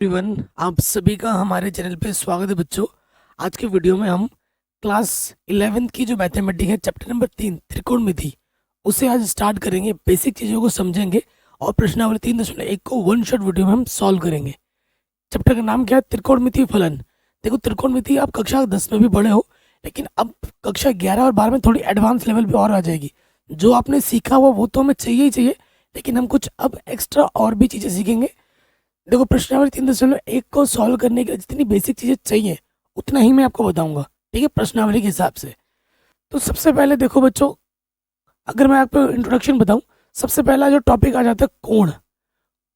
Everyone, आप सभी का हमारे चैनल पे स्वागत है बच्चों। आज के वीडियो में हम क्लास 11th की जो मैथमेटिक है चैप्टर नंबर 3 त्रिकोणमिति उसे आज स्टार्ट करेंगे। बेसिक चीज़ों को समझेंगे और प्रश्नावली 3.1 को वन शॉट वीडियो में हम सॉल्व करेंगे। चैप्टर का नाम क्या है? त्रिकोणमिति फलन। देखो, त्रिकोणमिति आप कक्षा 10 में भी पढ़े हो, लेकिन अब कक्षा 11 और 12 में थोड़ी एडवांस लेवल पे और आ जाएगी। जो आपने सीखा हुआ वो तो हमें चाहिए ही चाहिए, लेकिन हम कुछ अब एक्स्ट्रा और भी चीज़ें सीखेंगे। देखो, प्रश्नावली 3.1 को सॉल्व करने के लिए जितनी बेसिक चीजें चाहिए उतना ही मैं आपको बताऊंगा, ठीक है, प्रश्नावली के हिसाब से। तो सबसे पहले देखो बच्चों, अगर मैं आपको इंट्रोडक्शन बताऊं, सबसे पहला जो टॉपिक आ जाता है कोण।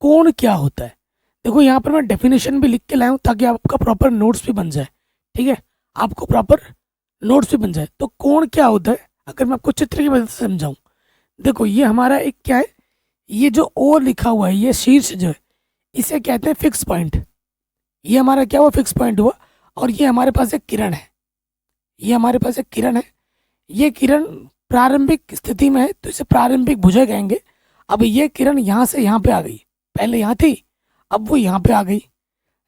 कोण क्या होता है? देखो, यहाँ पर मैं डेफिनेशन भी लिख के लाया हूँ ताकि आपका प्रॉपर नोट्स भी बन जाए, ठीक है, आपको प्रॉपर नोट्स भी बन जाए। तो कोण क्या होता है अगर मैं आपको चित्र की मदद से समझाऊं। देखो, ये हमारा एक क्या है, ये जो ओ लिखा हुआ है, ये शीर्ष जो है, इसे कहते हैं फिक्स पॉइंट। ये हमारा क्या हुआ? फिक्स पॉइंट हुआ। और ये हमारे पास एक किरण है, ये हमारे पास एक किरण है। ये किरण प्रारंभिक स्थिति में है तो इसे प्रारंभिक भुजा कहेंगे। अब ये किरण यहाँ से यहाँ पे आ गई, पहले यहाँ थी, अब वो यहाँ पे आ गई।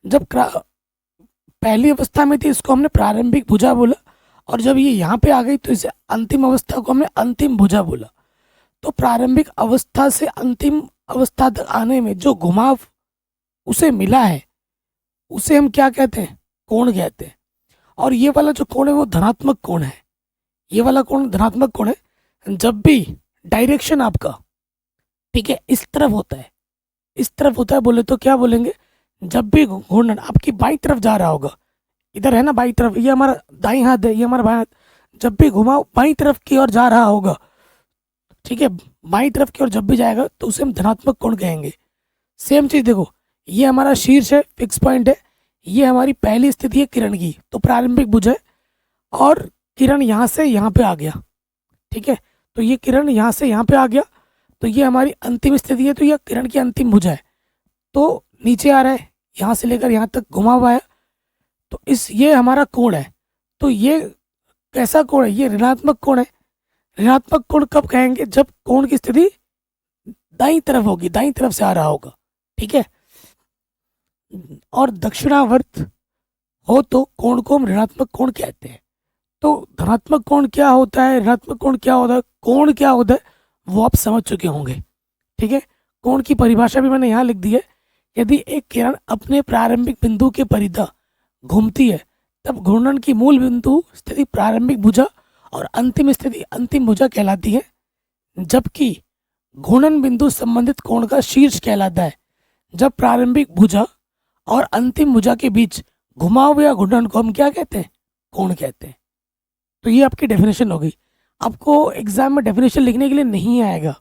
जब पहली अवस्था में थी इसको हमने प्रारंभिक भुजा बोला, और जब ये यहाँ पे आ गई तो इसे अंतिम अवस्था को हमने अंतिम भुजा बोला। तो प्रारंभिक अवस्था से अंतिम अवस्था तक आने में जो घुमाव उसे मिला है उसे हम क्या कहते हैं? कोण कहते हैं। और ये वाला जो कोण है वो धनात्मक कोण है। ये वाला कोण धनात्मक कोण है जब भी डायरेक्शन आपका, ठीक है, इस तरफ होता है, इस तरफ होता है बोले तो क्या बोलेंगे? जब भी घूर्णन आपकी बाई तरफ जा रहा होगा, इधर है ना बाई तरफ, ये हमारा दाई हाथ है, ये हमारा बाएं हाथ, जब भी घुमाव बाई तरफ की ओर जा रहा होगा, ठीक है, बाई तरफ की ओर जब भी जाएगा तो उसे हम धनात्मक कोण कहेंगे। सेम चीज देखो, ये हमारा शीर्ष है, फिक्स पॉइंट है, ये हमारी पहली स्थिति है किरण की, तो प्रारंभिक भुज है, और किरण यहाँ से यहाँ पे आ गया, ठीक है, तो ये किरण यहाँ से यहाँ पे आ गया, तो ये हमारी अंतिम स्थिति है, तो ये किरण की अंतिम भुजा है। तो नीचे आ रहा है, यहाँ से लेकर यहाँ तक घुमाव आया, तो ये हमारा कोण है। तो ये कैसा कोण है? ये ऋणात्मक कोण है। ऋणात्मक कोण कब कहेंगे? जब कोण की स्थिति दाईं तरफ होगी, दाईं तरफ से आ रहा होगा, ठीक है। और दक्षिणावर्त हो तो कोण को हम ऋणात्मक कोण कहते हैं। तो धनात्मक कोण क्या होता है, ऋणात्मक कोण क्या होता है, कोण क्या होता है, वो आप समझ चुके होंगे, ठीक है। कोण की परिभाषा भी मैंने यहाँ लिख दी है। यदि एक किरण अपने प्रारंभिक बिंदु के परिधा घूमती है तब घूर्णन की मूल बिंदु स्थिति प्रारंभिक भुजा और अंतिम स्थिति अंतिम भुजा कहलाती है, जबकि घूर्णन बिंदु संबंधित कोण का शीर्ष कहलाता है। जब प्रारंभिक भुजा और अंतिम भुजा के बीच घुमाव या घूर्णन को हम क्या कहते हैं? कोण कहते हैं। तो ये आपकी डेफिनेशन हो गई। आपको एग्जाम में डेफिनेशन लिखने के लिए नहीं आएगा,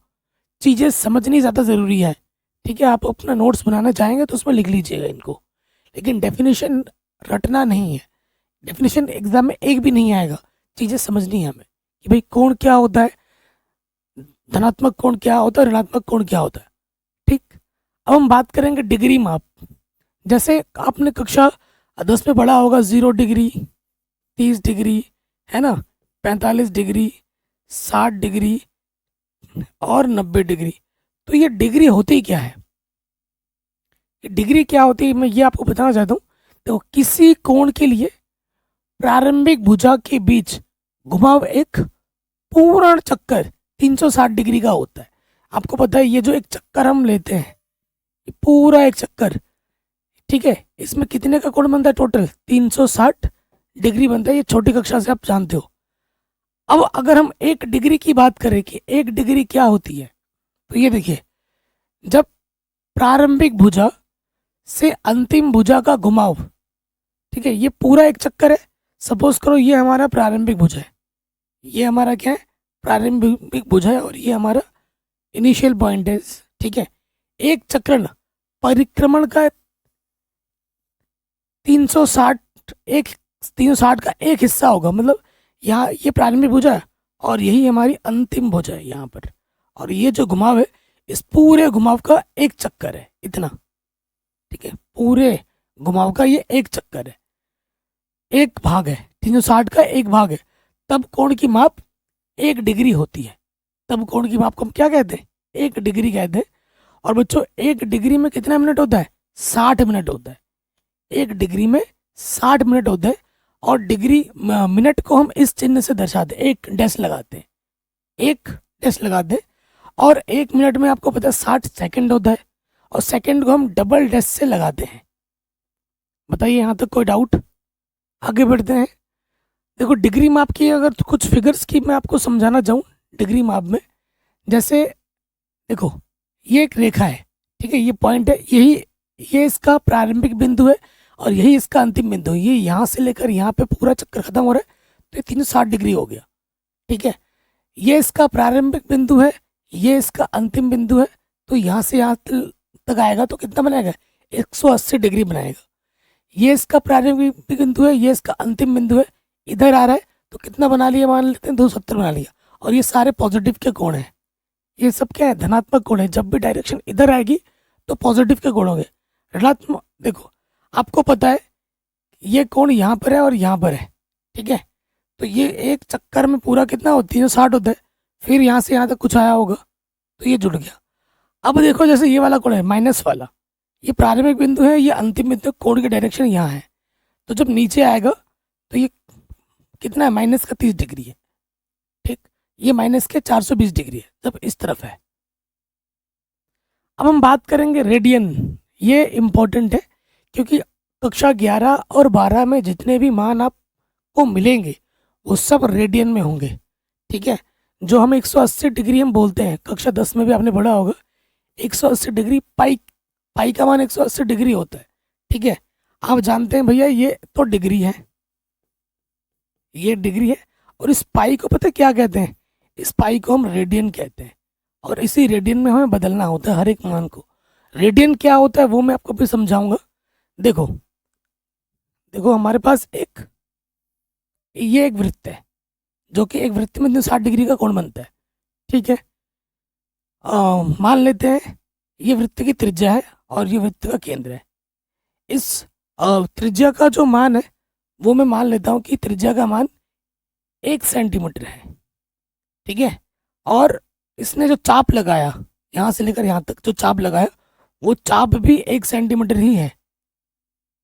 चीज़ें समझनी ज़्यादा ज़रूरी है, ठीक है। आप अपना नोट्स बनाना चाहेंगे तो उसमें लिख लीजिएगा इनको, लेकिन डेफिनेशन रटना नहीं है। डेफिनेशन एग्जाम में एक भी नहीं आएगा, चीज़ें समझनी है हमें कि भाई कोण क्या होता है, धनात्मक कोण क्या होता है, ऋणात्मक कोण क्या होता है, ठीक। अब हम बात करेंगे डिग्री माप। जैसे आपने कक्षा 10 में पढ़ा होगा 0 डिग्री, 30 डिग्री, है ना, 45 डिग्री, 60 डिग्री और 90 डिग्री। तो ये डिग्री होती क्या है? डिग्री क्या होती है मैं ये आपको बताना चाहता हूँ। तो किसी कोण के लिए प्रारंभिक भुजा के बीच घुमाव एक पूर्ण चक्कर 360 डिग्री का होता है। आपको पता है ये जो एक चक्कर हम लेते हैं, ये पूरा एक चक्कर, ठीक है, इसमें कितने का कोण बनता है? टोटल 360 डिग्री बनता है। ये छोटी कक्षा से आप जानते हो। अब अगर हम एक डिग्री की बात करें कि एक डिग्री क्या होती है, तो ये देखिए, जब प्रारंभिक भुजा से अंतिम भुजा का घुमाव, ठीक है, ये पूरा एक चक्कर है। सपोज करो ये हमारा प्रारंभिक भुजा है, ये हमारा क्या है? प्रारंभिक भुजा है, और ये हमारा इनिशियल पॉइंट है, ठीक है। एक चक्रण परिक्रमण का 360 एक 360 का एक हिस्सा होगा, मतलब यहाँ ये प्रारंभिक भुजा है और यही हमारी अंतिम भुजा है यहाँ पर, और ये जो घुमाव है इस पूरे घुमाव का एक चक्कर है, इतना, ठीक है, पूरे घुमाव का ये एक चक्कर है, एक भाग है, 360 का एक भाग है। तब कोण की माप 1 डिग्री होती है। तब कोण की माप को हम क्या कहते हैं? 1 डिग्री कहते हैं। और बच्चों 1 डिग्री में कितना मिनट होता है? 60 मिनट होता है। एक डिग्री में 60 मिनट होते हैं, और डिग्री मिनट को हम इस चिन्ह से दर्शाते हैं, एक डैश लगाते हैं, एक डैश लगाते हैं। और 1 मिनट में आपको पता है 60 सेकंड होता है, और सेकंड को हम डबल डैश से लगाते हैं। बताइए यहाँ तक कोई डाउट? आगे बढ़ते हैं। देखो डिग्री माप की अगर कुछ फिगर्स की मैं आपको समझाना चाहूँ, डिग्री माप में जैसे देखो ये एक रेखा है, ठीक है, ये पॉइंट है, यही ये इसका प्रारंभिक बिंदु है और यही इसका अंतिम बिंदु है। ये यहाँ से लेकर यहाँ पे पूरा चक्कर खत्म हो रहा है, तो ये 360 डिग्री हो गया, ठीक है। ये इसका प्रारंभिक बिंदु है, ये इसका अंतिम बिंदु है, तो यहाँ से यहाँ तक आएगा तो कितना बनाएगा? 180 डिग्री बनाएगा। ये इसका प्रारंभिक बिंदु है, ये इसका अंतिम बिंदु है, इधर आ रहा है तो कितना बना लिया? मान लेते हैं 270 बना लिया। और ये सारे पॉजिटिव के कोण हैं, ये सब क्या है? धनात्मक कोण है। जब भी डायरेक्शन इधर आएगी तो पॉजिटिव के कोण होंगे। ऋणात्मक, देखो आपको पता है ये कोण यहाँ पर है और यहाँ पर है, ठीक है, तो ये एक चक्कर में पूरा कितना होती है? 360 होता है। फिर यहाँ से यहाँ तक कुछ आया होगा तो ये जुड़ गया। अब देखो जैसे ये वाला कोण है माइनस वाला, ये प्रारंभिक बिंदु है, ये अंतिम बिंदु, कोण की डायरेक्शन यहाँ है, तो जब नीचे आएगा तो ये कितना है? माइनस का 30 डिग्री है, ठीक, ये माइनस के 420 डिग्री है जब इस तरफ है। अब हम बात करेंगे रेडियन। ये इम्पोर्टेंट है क्योंकि कक्षा 11 और 12 में जितने भी मान आपको मिलेंगे वो सब रेडियन में होंगे, ठीक है। जो हम 180 डिग्री हम बोलते हैं, कक्षा 10 में भी आपने पढ़ा होगा, 180 डिग्री पाई का मान 180 डिग्री होता है, ठीक है। आप जानते हैं भैया ये तो डिग्री है, ये डिग्री है, और इस पाई को पता है क्या कहते हैं? इस पाई को हम रेडियन कहते हैं, और इसी रेडियन में हमें बदलना होता है हर एक मान को। रेडियन क्या होता है वो मैं आपको भी समझाऊंगा। देखो देखो हमारे पास ये एक वृत्त है, जो कि एक वृत्त में 60 डिग्री का कोण बनता है, ठीक है। मान लेते हैं ये वृत्त की त्रिज्या है और ये वृत्त का केंद्र है। इस त्रिज्या का जो मान है वो मैं मान लेता हूँ कि त्रिज्या का मान 1 सेंटीमीटर है, ठीक है। और इसने जो चाप लगाया यहाँ से लेकर यहाँ तक, जो चाप लगाया वो चाप भी 1 सेंटीमीटर ही है।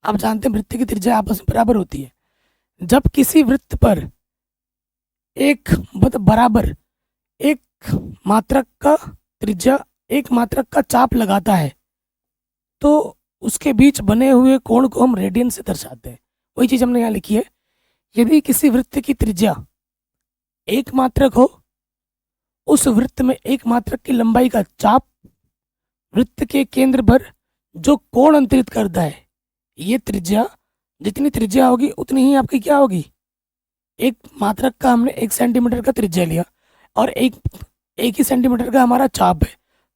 आप जानते हैं वृत्त की त्रिज्या आपस में बराबर होती है। जब किसी वृत्त पर एक बराबर एक मात्रक का त्रिज्या, एक मात्रक का चाप लगाता है तो उसके बीच बने हुए कोण को हम रेडियन से दर्शाते हैं। वही चीज हमने यहाँ लिखी है। यदि किसी वृत्त की त्रिज्या एक मात्रक हो, उस वृत्त में एक मात्रक की लंबाई का चाप वृत्त के केंद्र पर जो कोण अंतरित करता है, ये त्रिज्या, जितनी त्रिज्या होगी उतनी ही आपकी क्या होगी? एक मात्रक का हमने 1 सेंटीमीटर का त्रिज्या लिया और एक ही सेंटीमीटर का हमारा चाप है,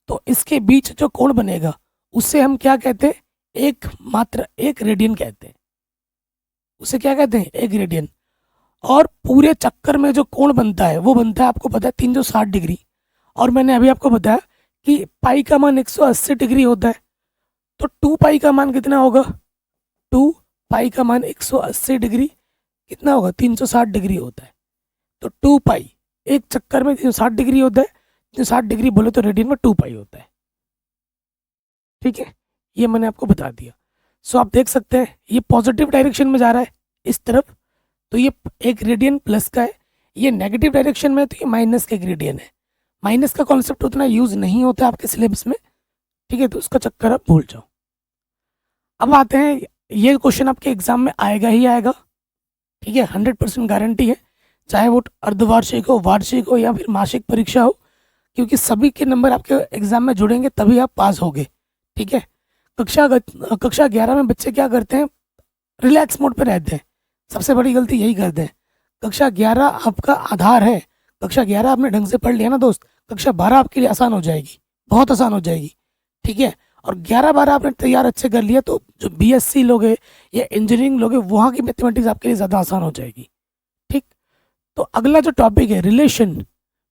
तो इसके बीच जो कोण बनेगा उससे हम क्या कहते हैं? एक रेडियन कहते हैं। उसे क्या कहते हैं? एक रेडियन। और पूरे चक्कर में जो कोण बनता है वो बनता है, आपको पता है, 360 डिग्री। और मैंने अभी आपको बताया कि पाई का मान 180 डिग्री होता है, तो 2 पाई का मान कितना होगा? 2 पाई का मान 180 डिग्री कितना होगा? 360 डिग्री होता है। तो 2 पाई, एक चक्कर में 360 डिग्री होता है, 360 डिग्री बोले तो रेडियन में 2 पाई होता है, ठीक है। ये मैंने आपको बता दिया। सो आप देख सकते हैं ये पॉजिटिव डायरेक्शन में जा रहा है इस तरफ, तो ये एक रेडियन प्लस का है। ये नेगेटिव डायरेक्शन में तो ये माइनस का एक रेडियन है। माइनस का कॉन्सेप्ट उतना यूज नहीं होता आपके सिलेबस में, ठीक है, तो उसका चक्कर आप भूल जाओ। अब आते हैं, ये क्वेश्चन आपके एग्जाम में आएगा ही आएगा, ठीक है, 100% गारंटी है, चाहे वो अर्धवार्षिक हो, वार्षिक हो या फिर मासिक परीक्षा हो, क्योंकि सभी के नंबर आपके एग्जाम में जुड़ेंगे तभी आप पास होगे, ठीक है। कक्षा 11 में बच्चे क्या करते हैं? रिलैक्स मोड पे रहते हैं। सबसे बड़ी गलती यही करते हैं। कक्षा 11 आपका आधार है। कक्षा 11 आपने ढंग से पढ़ लिया ना दोस्त, कक्षा 12 आपके लिए आसान हो जाएगी, बहुत आसान हो जाएगी, ठीक है। और 11-12 आपने तैयार अच्छे कर लिया तो जो बीएससी लोग हैं या इंजीनियरिंग लोग हैं वहाँ की मैथमेटिक्स आपके लिए ज़्यादा आसान हो जाएगी, ठीक। तो अगला जो टॉपिक है, relation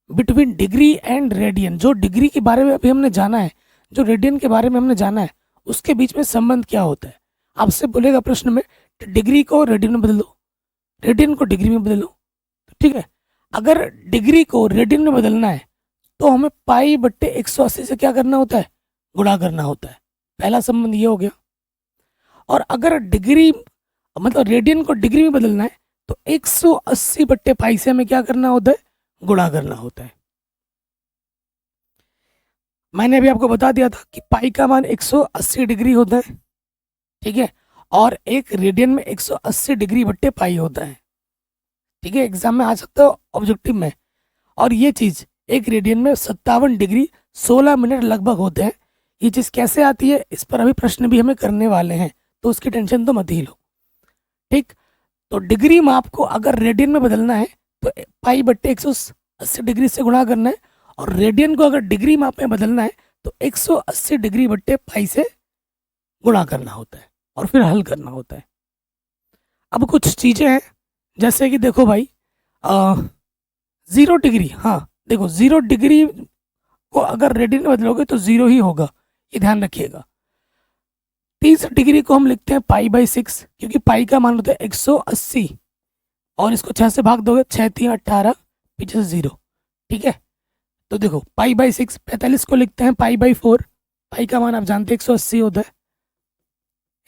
between degree and radian. जो डिग्री के बारे में अभी हमने जाना है, जो रेडियन के बारे में हमने जाना है, उसके बीच में संबंध क्या होता है। आपसे बोलेगा प्रश्न में डिग्री को रेडियन में बदल दो, रेडियन को डिग्री में बदल दो, ठीक है। अगर डिग्री को रेडियन में बदलना है तो हमें पाई बट्टे 180 से क्या करना होता है? गुणा करना होता है। पहला संबंध ये हो गया। और अगर डिग्री मतलब रेडियन को डिग्री में बदलना है तो 180/पाई से हमें क्या करना होता है, गुणा करना होता है। मैंने अभी आपको बता दिया था कि पाई का मान 180 डिग्री होता है, ठीक है, और एक रेडियन में 180/पाई होता है, ठीक है। एग्जाम में आ सकता है, ऑब्जेक्टिव में। और ये चीज एक रेडियन में 57 डिग्री 16 मिनट लगभग होते हैं। ये चीज कैसे आती है, इस पर अभी प्रश्न भी हमें करने वाले हैं, तो उसकी टेंशन तो मत ही लो, ठीक। तो डिग्री माप को अगर रेडियन में बदलना है तो पाई/180 डिग्री से गुणा करना है, और रेडियन को अगर डिग्री माप में बदलना है तो 180/पाई से गुणा करना होता है और फिर हल करना होता है। अब कुछ चीजें हैं, जैसे कि देखो भाई, 0 डिग्री, हाँ देखो 0 डिग्री को अगर रेडियन में बदलोगे तो 0 ही होगा, ये ध्यान रखिएगा। 30 डिग्री को हम लिखते हैं पाई/6, क्योंकि पाई का मान होता है 180, और इसको 6 से भाग दोगे, 6 3 18, पीछे से 0, ठीक है। तो देखो पाई/6, 45 को लिखते हैं पाई/4, पाई का मान आप जानते हैं 180 होता है,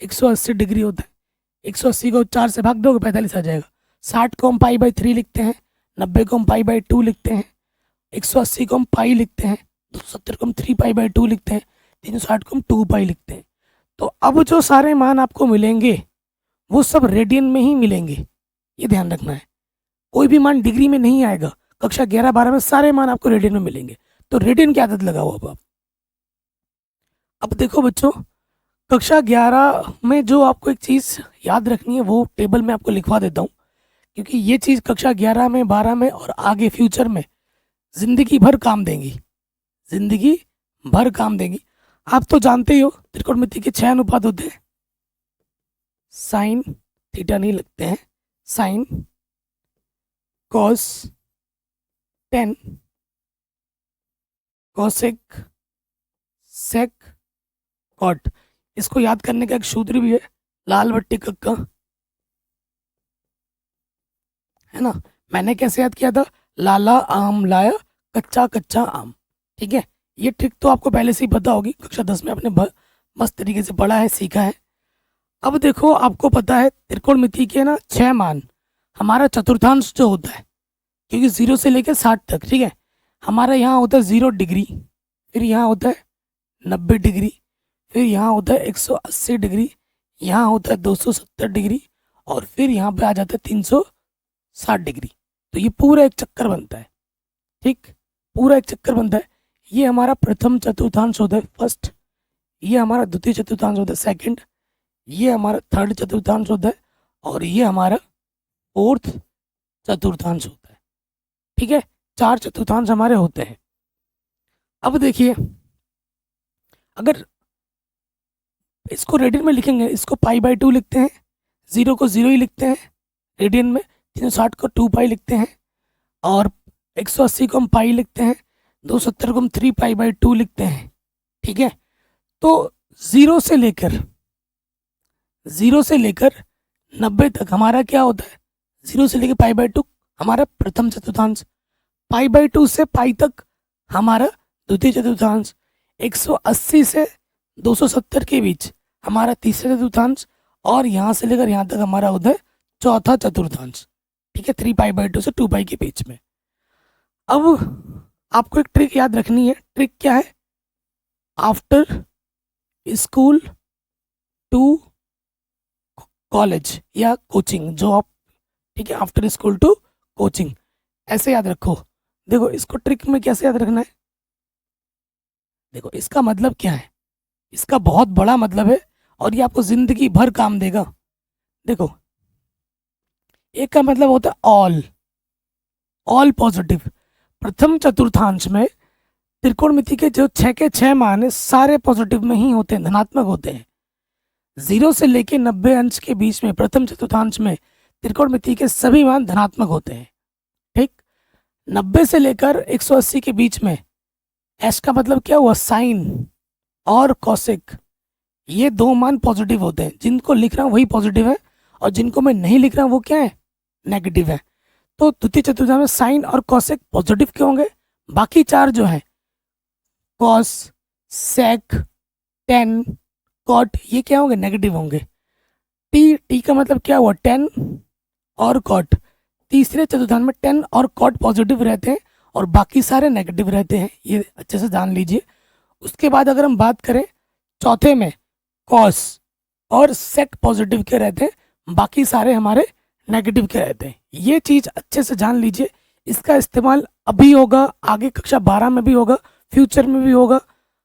180 डिग्री होता है। 180 को 4 से भाग दोगे, 45 आ जाएगा। 60 को हम पाई/3 लिखते हैं, 90 को हम पाई/2 लिखते हैं, 180 को हम पाई लिखते हैं, 270 को हम 3 पाई/2 लिखते हैं, 360 को हम 2 पाई लिखते हैं। तो अब जो सारे मान आपको मिलेंगे वो सब रेडियन में ही मिलेंगे, ये ध्यान रखना है। कोई भी मान डिग्री में नहीं आएगा। कक्षा 11-12 में सारे मान आपको रेडियन में मिलेंगे, तो रेडियन की आदत लगाओ अब आप। अब देखो बच्चों, कक्षा 11 में जो आपको एक चीज़ याद रखनी है वो टेबल में आपको लिखवा देता हूँ, क्योंकि ये चीज़ कक्षा 11 में, 12 में और आगे फ्यूचर में जिंदगी भर काम देंगी, जिंदगी भर काम देंगी। आप तो जानते ही हो त्रिकोणमिति के 6 अनुपात होते हैं। साइन थीटा नहीं लगते हैं, साइन, कॉस, टेन, कोसेक, सेक, कॉट। इसको याद करने का एक सूत्र भी है, लाल बट्टी कक्का, है ना। मैंने कैसे याद किया था, लाला आम लाया, कच्चा कच्चा आम, ठीक है। ये ट्रिक तो आपको पहले से ही पता होगी, कक्षा 10 में आपने मस्त तरीके से पढ़ा है, सीखा है। अब देखो, आपको पता है त्रिकोणमिति के ना 6 मान, हमारा चतुर्थांश जो होता है, क्योंकि 0 से लेकर 60 तक, ठीक है, हमारा यहाँ होता है 0 डिग्री, फिर यहाँ होता है 90 डिग्री, फिर यहाँ होता है 180 डिग्री, यहाँ होता है 270 डिग्री, और फिर यहाँ पे आ जाता है 360 डिग्री। तो ये पूरा एक चक्कर बनता है, ठीक, पूरा एक चक्कर बनता है। ये हमारा प्रथम चतुर्थांश होता है, फर्स्ट। ये हमारा द्वितीय चतुर्थांश होता है, सेकंड। ये हमारा थर्ड चतुर्थांश होता है, और ये हमारा फोर्थ चतुर्थांश होता है, ठीक है। 4 चतुर्थांश हमारे होते हैं। अब देखिए, अगर इसको रेडियन में लिखेंगे, इसको पाई/2 लिखते हैं, 0 को 0 ही लिखते हैं रेडियन में, 360 को 2 पाई लिखते हैं, और 180 को हम पाई लिखते हैं, 270 को हम 3 पाई/2 लिखते हैं, ठीक है। तो 0 से लेकर 90 तक हमारा क्या होता है, 0 से लेकर पाई/2 हमारा प्रथम चतुर्थांश, पाई/2 से पाई तक हमारा द्वितीय चतुर्थांश, 180 से 270 के बीच हमारा तीसरा चतुर्थांश, और यहाँ से लेकर यहाँ तक हमारा होता है चौथा चतुर्थांश, ठीक है, 3 पाई/2 से 2 पाई के बीच में। अब आपको एक ट्रिक याद रखनी है। ट्रिक क्या है, आफ्टर स्कूल टू कॉलेज या कोचिंग, जो आप, ठीक है, आफ्टर स्कूल टू कोचिंग, ऐसे याद रखो। देखो इसको ट्रिक में कैसे याद रखना है, देखो इसका मतलब क्या है, इसका बहुत बड़ा मतलब है, और ये आपको जिंदगी भर काम देगा। देखो, एक का मतलब होता है ऑल पॉजिटिव। प्रथम चतुर्थांश में त्रिकोणमिति के जो 6 के 6 मान है सारे पॉजिटिव में ही होते हैं, धनात्मक होते हैं। 0 से लेके 90 अंश के बीच में प्रथम चतुर्थांश में त्रिकोणमिति के सभी मान धनात्मक होते हैं, ठीक। 90 से लेकर 180 के बीच में एस का मतलब क्या हुआ, साइन और कॉसेक, ये 2 मान पॉजिटिव होते हैं। जिनको लिख रहा हूँ वही पॉजिटिव है, और जिनको मैं नहीं लिख रहा हूँ वो क्या है, नेगेटिव है। तो द्वितीय चतुर्थांश में साइन और कॉसेक पॉजिटिव क्यों होंगे, बाकी 4 जो है कॉस, सेक, टेन, कॉट, ये क्या होंगे, नेगेटिव होंगे। टी टी का मतलब क्या हुआ, 10 और कॉट। तीसरे चतुर्थांश में 10 और कॉट पॉजिटिव रहते हैं और बाकी सारे नेगेटिव रहते हैं, ये अच्छे से जान लीजिए। उसके बाद अगर हम बात करें चौथे में, कॉस और सेक पॉजिटिव के रहते हैं, बाकी सारे हमारे नेगेटिव के रहते हैं। ये चीज़ अच्छे से जान लीजिए। इसका इस्तेमाल अभी होगा, आगे कक्षा 12 में भी होगा, फ्यूचर में भी होगा,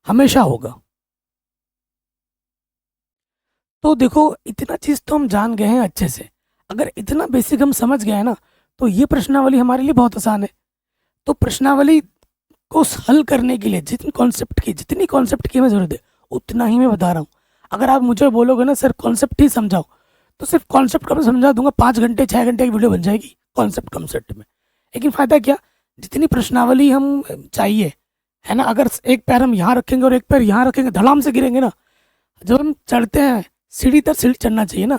हमेशा होगा। तो देखो इतना चीज़ तो हम जान गए हैं अच्छे से। अगर इतना बेसिक हम समझ गए हैं ना, तो ये प्रश्नावली हमारे लिए बहुत आसान है। तो प्रश्नावली को हल करने के लिए जितनी कॉन्सेप्ट की हमें जरूरत है उतना ही मैं बता रहा हूँ। अगर आप मुझे बोलोगे ना सर कॉन्सेप्ट ही समझाओ, तो सिर्फ कॉन्सेप्ट का मैं समझा दूंगा, 5 घंटे 6 घंटे की वीडियो बन जाएगी कॉन्सेप्ट कॉन्सेप्ट में। लेकिन फ़ायदा क्या, जितनी प्रश्नावली हम चाहिए है ना, अगर एक पैर हम यहाँ रखेंगे और एक पैर यहाँ रखेंगे, धड़ाम से गिरेंगे ना। जब हम चढ़ते हैं सीढ़ी तर सीढ़ी चढ़ना चाहिए ना,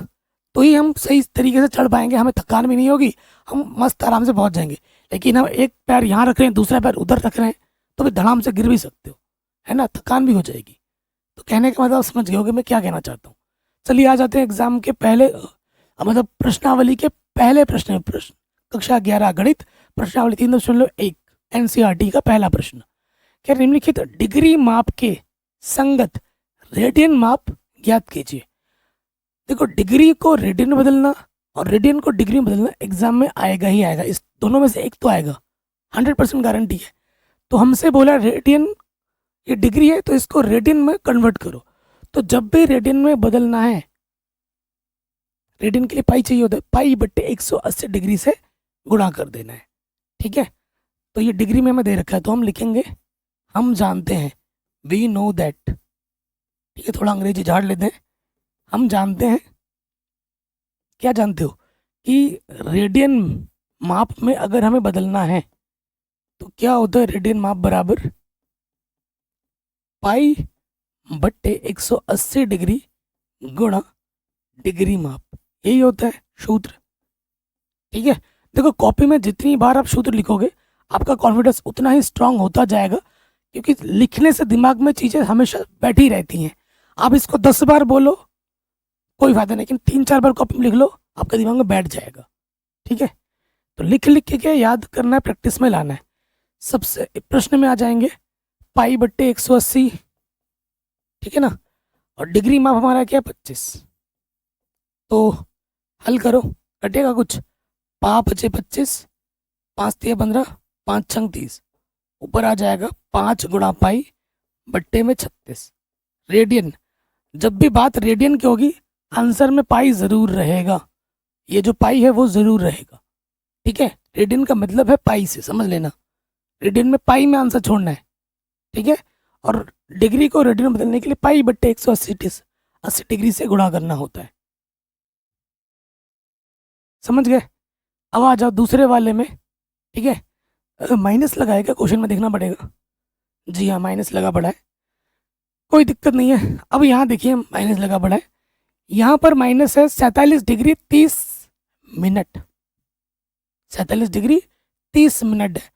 तो ही हम सही तरीके से चढ़ पाएंगे, हमें थकान भी नहीं होगी, हम मस्त आराम से पहुंच जाएंगे। लेकिन हम एक पैर यहाँ रख रहे हैं दूसरा पैर उधर रख रहे हैं, तो फिर धड़ाम से गिर भी सकते हो, है ना, थकान भी हो जाएगी। तो कहने का मतलब समझ गए होगे मैं क्या कहना चाहता हूँ। चलिए आ जाते हैं एग्जाम के पहले मतलब प्रश्नावली के पहले प्रश्न कक्षा 11 गणित प्रश्नावली 3.1 एनसीईआरटी का पहला प्रश्न। क्या निम्नलिखित डिग्री माप के संगत रेडियन माप ज्ञात कीजिए। देखो डिग्री को रेडियन में बदलना और रेडियन को डिग्री में बदलना एग्जाम में आएगा ही आएगा, इस दोनों में से एक तो आएगा, 100% गारंटी है। तो हमसे बोला रेडियन, ये डिग्री है तो इसको रेडियन में कन्वर्ट करो। तो जब भी रेडियन में बदलना है, रेडियन के लिए पाई चाहिए होता है, पाई बट्टे 180 डिग्री से गुणा कर देना है। ठीक है, तो ये डिग्री में हमें दे रखा है तो हम लिखेंगे, हम जानते हैं, वी नो दैट। ठीक है, थोड़ा अंग्रेजी झाड़ लेते हैं। हम जानते हैं, क्या जानते हो कि रेडियन माप में अगर हमें बदलना है तो क्या होता है, रेडियन माप बराबर पाई बट्टे 180 डिग्री गुणा डिग्री माप, यही होता है सूत्र। ठीक है, देखो कॉपी में जितनी बार आप सूत्र लिखोगे आपका कॉन्फिडेंस उतना ही स्ट्रांग होता जाएगा, क्योंकि लिखने से दिमाग में चीज़ें हमेशा बैठी रहती हैं। आप इसको 10 बार बोलो कोई फायदा नहीं, लेकिन 3-4 बार कॉपी में लिख लो, आपके दिमाग में बैठ जाएगा। ठीक है, तो लिख लिख के क्या याद करना है, प्रैक्टिस में लाना है। सबसे प्रश्न में आ जाएंगे पाई बट्टे 180, ठीक है ना, और डिग्री माप हमारा क्या है 25। तो हल करो, कटेगा कुछ, 5×5 = 25, 5×3 = 15, 5×6 = 30, ऊपर आ जाएगा 5 गुणा पाई बट्टे में 36 रेडियन। जब भी बात रेडियन की होगी आंसर में पाई ज़रूर रहेगा, ये जो पाई है वो ज़रूर रहेगा। ठीक है, रेडियन का मतलब है पाई से, समझ लेना, रेडियन में पाई में आंसर छोड़ना है। ठीक है, और डिग्री को रेडियन में बदलने के लिए पाई बट्टे 180 डिग्री से गुणा करना होता है। समझ गए, अब आ जाओ दूसरे वाले में। ठीक है, माइनस लगा है क्या क्वेश्चन में, देखना पड़ेगा। जी हाँ, माइनस लगा पड़ा है, कोई दिक्कत नहीं है। अब यहाँ देखिए माइनस लगा पड़ा है, यहाँ पर माइनस है 47 डिग्री 30 मिनट, 47 डिग्री 30 मिनट है।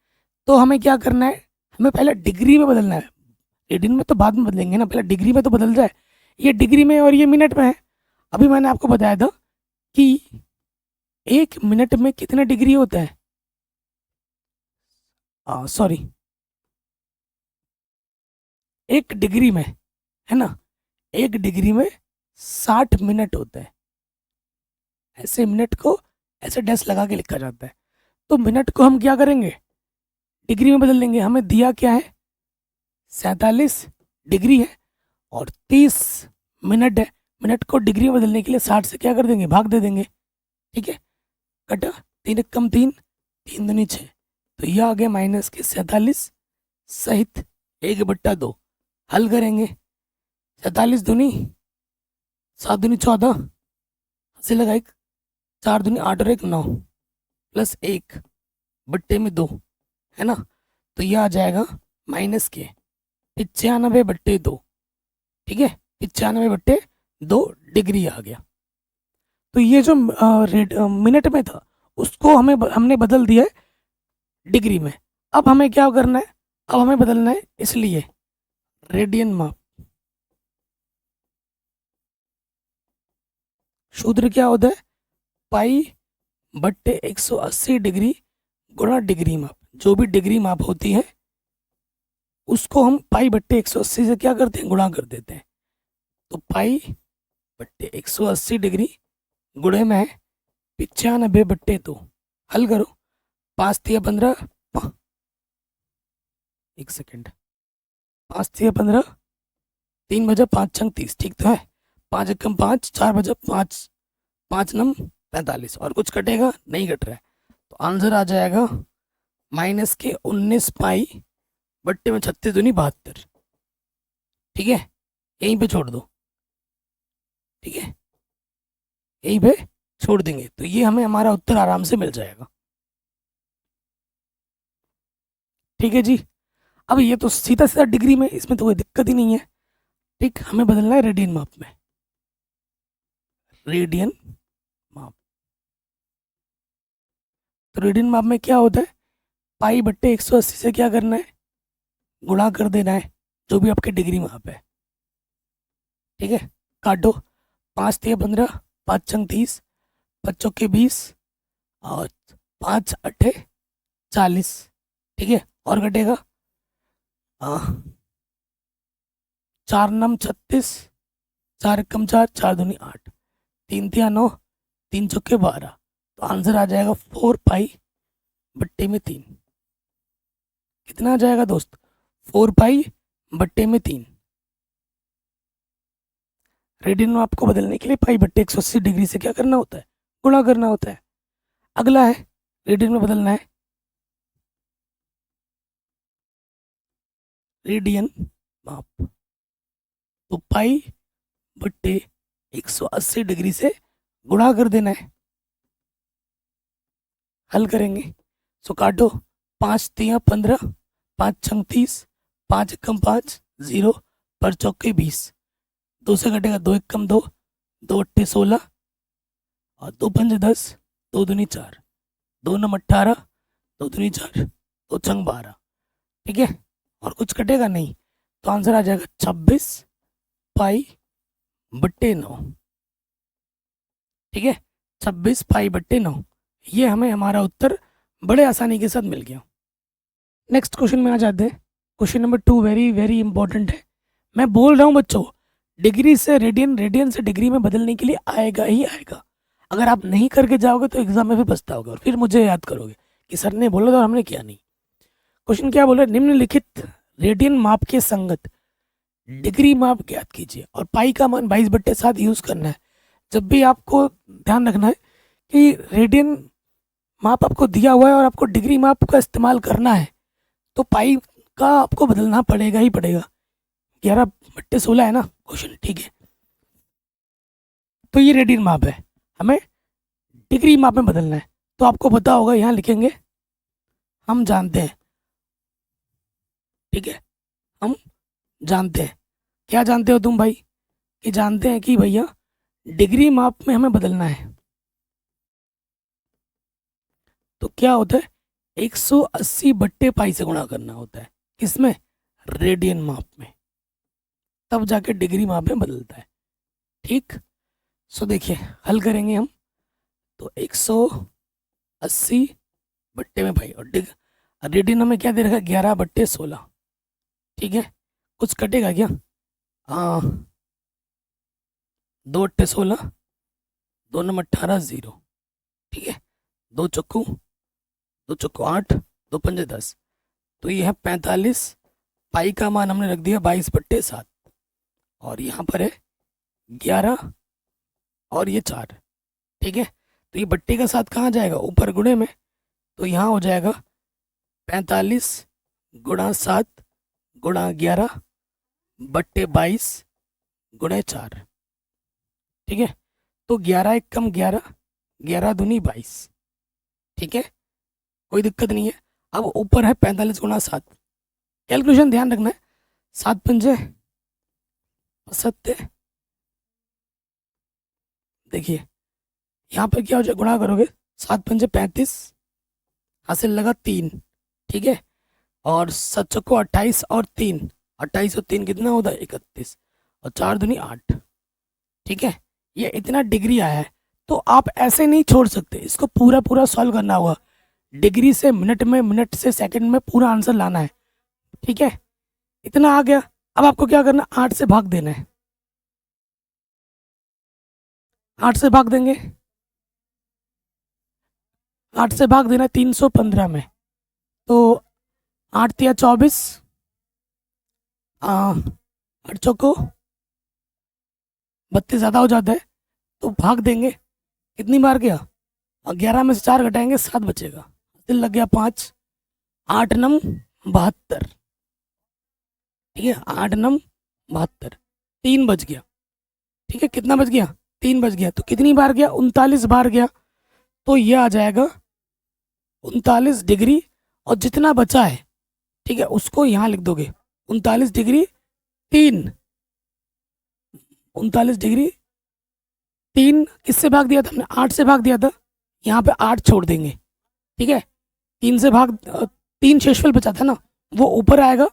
तो हमें क्या करना है, हमें पहले डिग्री में बदलना है, रेडियन में तो बाद में बदलेंगे ना, पहले डिग्री में तो बदल जाए। ये डिग्री में और ये मिनट में है। अभी मैंने आपको बताया था कि 1 मिनट में कितने डिग्री होता है, सॉरी 1 डिग्री में, है ना, 1 डिग्री में 60 मिनट होता है। ऐसे मिनट को ऐसे डैश लगा के लिखा जाता है। तो मिनट को हम क्या करेंगे, डिग्री में बदल लेंगे। हमें दिया क्या है, 47 डिग्री है और 30 मिनट है। मिनट को डिग्री में बदलने के लिए 60 से क्या कर देंगे, भाग दे देंगे। ठीक है, कटा, 3 × 3 = 3, 3 दूनी 6, तो यह आ गया माइनस के 47 सहित 1/2। हल करेंगे, 47 दूनी 7 दूनी 14, हंसी लगाई, 4 दूनी 8 और 1 9 प्लस 1 बट्टे में 2, है ना। तो यह आ जाएगा माइनस के 95/2। ठीक है, 95/2 डिग्री आ गया। तो ये जो मिनट में था उसको हमने बदल दिया है डिग्री में। अब हमें क्या करना है, अब हमें बदलना है इसलिए रेडियन माप। सूत्र क्या होता है, पाई बट्टे 180 डिग्री गुणा डिग्री माप। जो भी डिग्री माप होती है उसको हम पाई बट्टे 180 से क्या करते हैं, गुणा कर देते हैं। तो पाई बट्टे 180 डिग्री गुणे में 95 बट्टे 2। हल करो, 5 तिया 15, 1 सेकेंड, 5 तिया 15, 3 बजा 5 छंग 30, ठीक तो है। 5 एकम 5, 4 बजा 5, 5 नम 45। और कुछ कटेगा नहीं, कट रहा है। तो आंसर आ जाएगा माइनस के 19 पाई बट्टे में 36 दूनी 72। ठीक है, यहीं पे छोड़ दो, ठीक है, यहीं पे छोड़ देंगे तो ये हमें हमारा उत्तर आराम से मिल जाएगा। ठीक है जी, अब ये तो सीधा सीधा डिग्री में, इसमें तो कोई दिक्कत ही नहीं है। ठीक, हमें बदलना है रेडियन माप में। रेडियन माप, तो रेडियन माप में क्या होता है, पाई बट्टे 180 से क्या करना है, गुणा कर देना है जो भी आपके डिग्री माप है। ठीक है, काटो, 5 तिया 15, 5 छंग 30, 5 चौके 20 और 5 अट्ठे 40। ठीक है, और कटेगा 4 नम 36, 4 एकम 4, 4 दूनी 8, 3 तिया 9, 3 चौके 12। तो आंसर आ जाएगा 4 पाई बट्टे में 3। कितना आ जाएगा दोस्त, 4 पाई बट्टे में 3। रेडियन में आपको बदलने के लिए पाई बट्टे 180 डिग्री से क्या करना होता है, गुणा करना होता है। अगला है रेडियन में बदलना है, रेडियन माप, तो पाई बट्टे 180 डिग्री से गुणा कर देना है। हल करेंगे, सो काटो, 5 तिया 15, 5 छंग 30, 5 एकम 5, 0 पर चौके 20। 2 से कटेगा 2 एकम 2, 2 अट्ठे 16 और 2 पंजे 10, 2 दूनी 4, 2 नम 18, 2 दूनी 4, 2 छंग 12। ठीक है, और कुछ कटेगा नहीं, तो आंसर आ जाएगा 26 पाई बट्टे 9। ठीक है, 26 पाई बट्टे 9, ये हमें हमारा उत्तर बड़े आसानी के साथ मिल गया। नेक्स्ट क्वेश्चन में आ जाते हैं। Question number 2 very very important है। मैं बोल रहा हूँ बच्चों, डिग्री से रेडियन, रेडियन से डिग्री में बदलने के लिए आएगा ही आएगा। अगर आप नहीं करके जाओगे तो एग्जाम में भी पछताओगे और फिर मुझे याद करोगे कि सर ने बोला था और हमने किया नहीं। क्वेश्चन क्या बोला, निम्नलिखित रेडियन माप के संगत डिग्री माप ज्ञात कीजिए और पाई का मान 22/7 यूज करना है। जब भी आपको ध्यान रखना है कि रेडियन माप आपको दिया हुआ है और आपको डिग्री माप का इस्तेमाल करना है तो पाई का आपको बदलना पड़ेगा ही पड़ेगा। 11/16 है ना क्वेश्चन, ठीक है। तो ये रेडियन माप है, हमें डिग्री माप में बदलना है। तो आपको पता होगा, यहाँ लिखेंगे हम जानते हैं। ठीक है, हम जानते हैं। क्या जानते हो तुम भाई, कि जानते हैं कि भैया डिग्री माप में हमें बदलना है। तो क्या होता है, 180 बट्टे पाई से गुणा करना होता है, किसमें, रेडियन माप में, तब जाके डिग्री माप में बदलता है। ठीक, सो देखिए हल करेंगे हम। तो 180 बट्टे में पाई और रेडियन हमें क्या दे रखा है, 11/16। ठीक है, कुछ कटेगा क्या, 2 अट्ठे 16, 2 नम 18, 0। ठीक है, 2 चक्कू 8, 2 पंजे 10, तो ये है 45। पाई का मान हमने रख दिया 22/7 और यहाँ पर है 11 और ये 4। ठीक है, तो ये बट्टे का साथ कहाँ जाएगा, ऊपर गुणे में, तो यहाँ हो जाएगा 45 गुणा 7 गुणा 11 बट्टे 22 गुणे 4। ठीक है, तो 11 एकम 11, 11 दूनी 22। ठीक है, कोई दिक्कत नहीं है। अब ऊपर है 45 गुणा 7, कैलकुलेशन ध्यान रखना है, 7 पंजे 70। देखिए यहाँ पर क्या हो जाए, गुणा करोगे, 7 पंजे 35, हासिल लगा 3। ठीक है, और 7 चौको 28 और 3, 28 और 3 कितना होता है, 31 और 4 दूनी 8। ठीक है, ये इतना डिग्री आया है, तो आप ऐसे नहीं छोड़ सकते, इसको पूरा पूरा सॉल्व करना होगा। डिग्री से मिनट में, मिनट से सेकंड में पूरा आंसर लाना है। ठीक है, इतना आ गया। अब आपको क्या करना, 8 से भाग देना है। 8 से भाग देंगे, 8 से भाग देना 315 में, तो 8 तिया 24, 8 चौको 32 ज़्यादा हो जाता है, तो भाग देंगे। कितनी बार गया, और 11 में से 4 घटाएंगे 7 बचेगा, दिल लग गया 5, 8 नम 72। ठीक है, 8 नम 72, 3 बच गया। ठीक है, कितना बच गया, 3 बच गया। तो कितनी बार गया, 39 बार गया। तो ये आ जाएगा 39 डिग्री, और जितना बचा है, ठीक है, उसको यहाँ लिख दोगे 39 डिग्री 3, 39 डिग्री 3 किससे भाग दिया था हमने, 8 से भाग दिया था, यहाँ पे 8 छोड़ देंगे। ठीक है, 3 से भाग 3 शेषफल बचा था ना, वो ऊपर आएगा,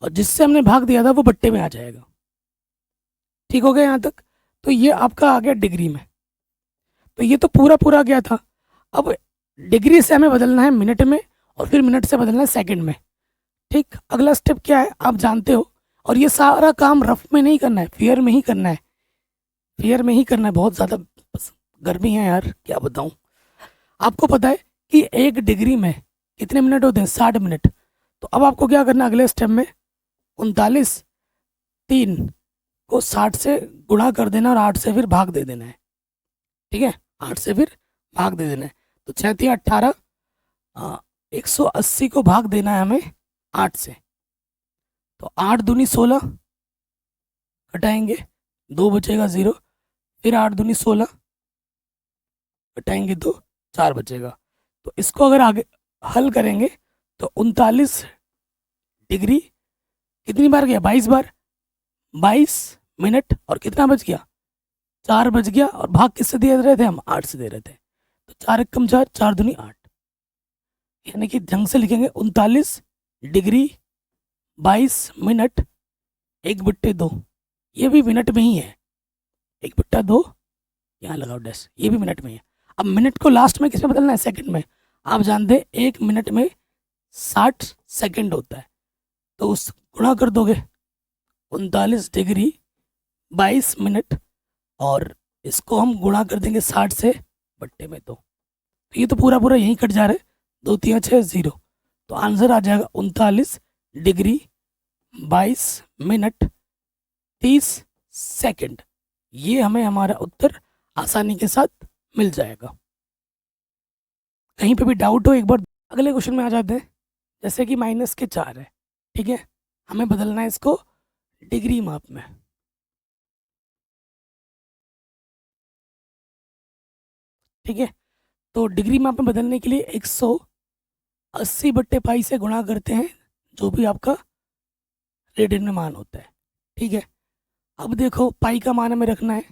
और जिससे हमने भाग दिया था वो बट्टे में आ जाएगा। ठीक हो गया यहाँ तक। तो ये आपका आ गया डिग्री में। तो ये तो पूरा पूरा गया था। अब डिग्री से हमें बदलना है मिनट में, और फिर मिनट से बदलना है सेकंड में। ठीक, अगला स्टेप क्या है आप जानते हो, और ये सारा काम रफ में नहीं करना है, फेयर में ही करना है। फेयर में ही करना है, बहुत ज़्यादा गर्मी है यार, क्या बताऊँ। आपको पता है कि 1 डिग्री में कितने मिनट होते हैं, 60 मिनट। तो अब आपको क्या करना है अगले स्टेप में, 39 3 को 60 से गुणा कर देना, और 8 से फिर भाग दे देना है। ठीक है, 8 से फिर भाग दे देना है। तो 6 तिया 18, 180 को भाग देना है हमें 8 से। तो 8 दूनी 16, घटाएंगे 2 बचेगा 0, फिर 8 दूनी 16, घटाएंगे 2, 4 बचेगा। तो इसको अगर आगे हल करेंगे तो 39 डिग्री कितनी बार गया, 22 बार, 22 मिनट, और कितना बच गया, 4 बच गया। और भाग किससे दे रहे थे हम, 8 से दे रहे थे। तो 4 एकम 4, 4 दूनी 8, यानी कि ढंग से लिखेंगे 39 डिग्री 22 मिनट 1/2। ये भी मिनट में ही है, 1/2, यहाँ लगाओ डैश, ये भी मिनट में ही है। अब मिनट को लास्ट में किसमें बदलना है, सेकंड में। आप जानते हैं 1 मिनट में 60 सेकंड होता है, तो उस गुणा कर दोगे 39 डिग्री 22 मिनट, और इसको हम गुणा कर देंगे 60 से बट्टे में। तो ये तो पूरा पूरा यहीं कट जा रहा है, 2 3 6 0। तो आंसर आ जाएगा 39 डिग्री 22 मिनट 30 सेकंड। ये हमें हमारा उत्तर आसानी के साथ मिल जाएगा। कहीं पे भी डाउट हो एक बार अगले क्वेश्चन में आ जाते हैं। जैसे कि -4 है, ठीक है, हमें बदलना है इसको डिग्री माप में। ठीक है, तो डिग्री माप में बदलने के लिए 180/पाई से गुणा करते हैं, जो भी आपका रेडियन में मान होता है। ठीक है, अब देखो पाई का मान हमें रखना है।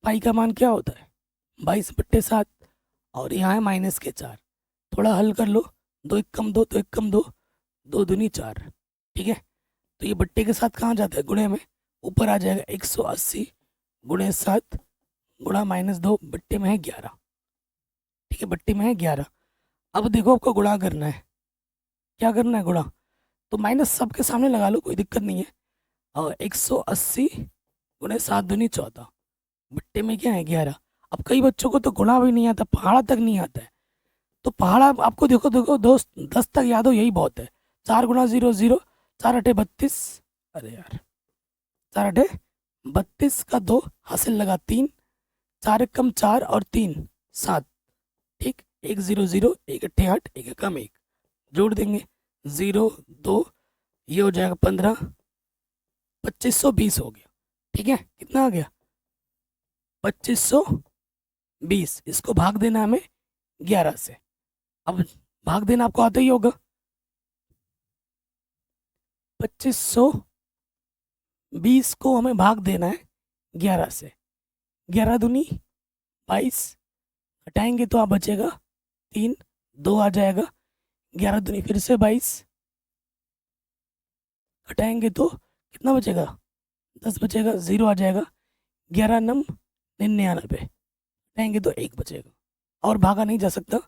पाई का मान क्या होता है, 22/7, और यहाँ है -4। थोड़ा हल कर लो, 2 1 कम 2, 2 1 कम 2, 2 दूनी 4। ठीक है, तो ये बट्टे के साथ कहाँ जाता है, गुणे में, ऊपर आ जाएगा 180 गुणे 7 गुणा -2, बट्टे में है 11। ठीक है, बट्टे में है 11। अब देखो आपको गुणा करना है, क्या करना है गुणा, तो माइनस सबके सामने लगा लो, कोई दिक्कत नहीं है। और 180 गुणे 7 दूनी 14, बट्टे में क्या है 11। अब कई बच्चों को तो गुणा भी नहीं आता, पहाड़ा तक नहीं आता है। तो पहाड़ा आपको देखो देखो दोस्त 10 तक याद हो, यही बहुत है। 4 गुणा 0 0, 4 8 32, अरे यार 4 8 32 का 2 हासिल लगा 3, 4 1 कम 4 और 3 7। ठीक, 1 0 0, 1 8 8, 1 कम 1, जोड़ देंगे 0 2, ये हो जाएगा 15, 2520 हो गया। ठीक है, कितना आ गया 2520। इसको भाग देना हमें 11 से। अब भाग देना आपको आता ही होगा, 2520 को हमें भाग देना है 11 से। 11 दूनी 22, हटाएंगे तो आप बचेगा 3, 2 आ जाएगा। 11 दूनी फिर से 22, हटाएंगे तो कितना बचेगा 10 बचेगा, 0 आ जाएगा। 11×99 रहेंगे तो 1 बचेगा और भागा नहीं जा सकता।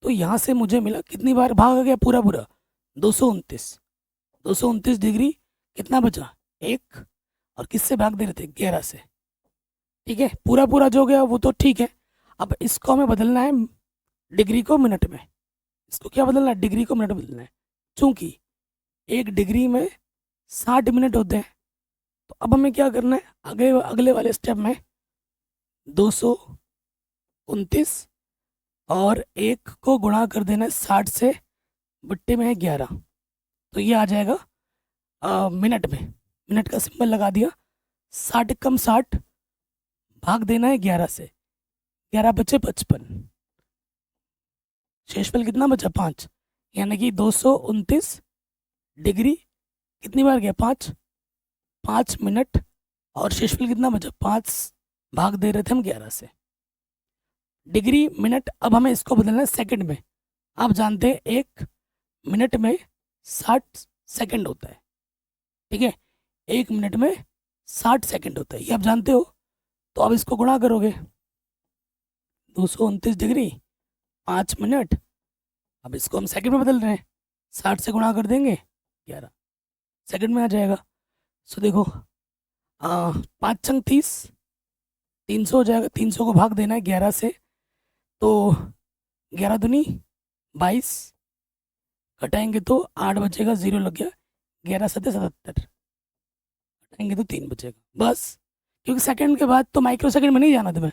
तो यहाँ से मुझे मिला, कितनी बार भागा गया पूरा पूरा, 229 डिग्री। कितना बचा, 1। और किससे भाग दे रहे थे, 11 से। ठीक है, पूरा पूरा जो गया वो तो ठीक है। अब इसको हमें बदलना है डिग्री को मिनट में। इसको क्या बदलना है, डिग्री को मिनट में बदलना है। चूंकि 1 डिग्री में 60 मिनट होते हैं, तो अब हमें क्या करना है, अगले वाले स्टेप में 229 और 1 को गुणा कर देना है 60 से, बट्टे में है 11, तो ये आ जाएगा मिनट में। मिनट का सिंबल लगा दिया, 60 कम 60, भाग देना है 11 से, 11 बचे 55, शेषफल कितना बचा, 5। यानी कि 229 डिग्री कितनी बार गया, 5 मिनट, और शेषफल कितना बचा, 5, भाग दे रहे थे हम 11 से। डिग्री मिनट, अब हमें इसको बदलना है सेकंड में। आप जानते हैं 1 मिनट में 60 सेकंड होता है। ठीक है, 1 मिनट में 60 सेकंड होता है, ये आप जानते हो। तो अब इसको गुणा करोगे, 229 डिग्री 5 मिनट, अब इसको हम सेकंड में बदल रहे हैं, 60 से गुणा कर देंगे 11, सेकंड में आ जाएगा। सो देखो 5 छंग 30, 300 हो जाएगा। 300 को भाग देना है 11 से, तो 11 दूनी 22, घटाएंगे तो 8 बचेगा, 0 लग गया, 11 सत्ते 77, घटाएंगे तो 3 बचेगा बस। क्योंकि सेकंड के बाद तो माइक्रो सेकंड में नहीं जाना तुम्हें,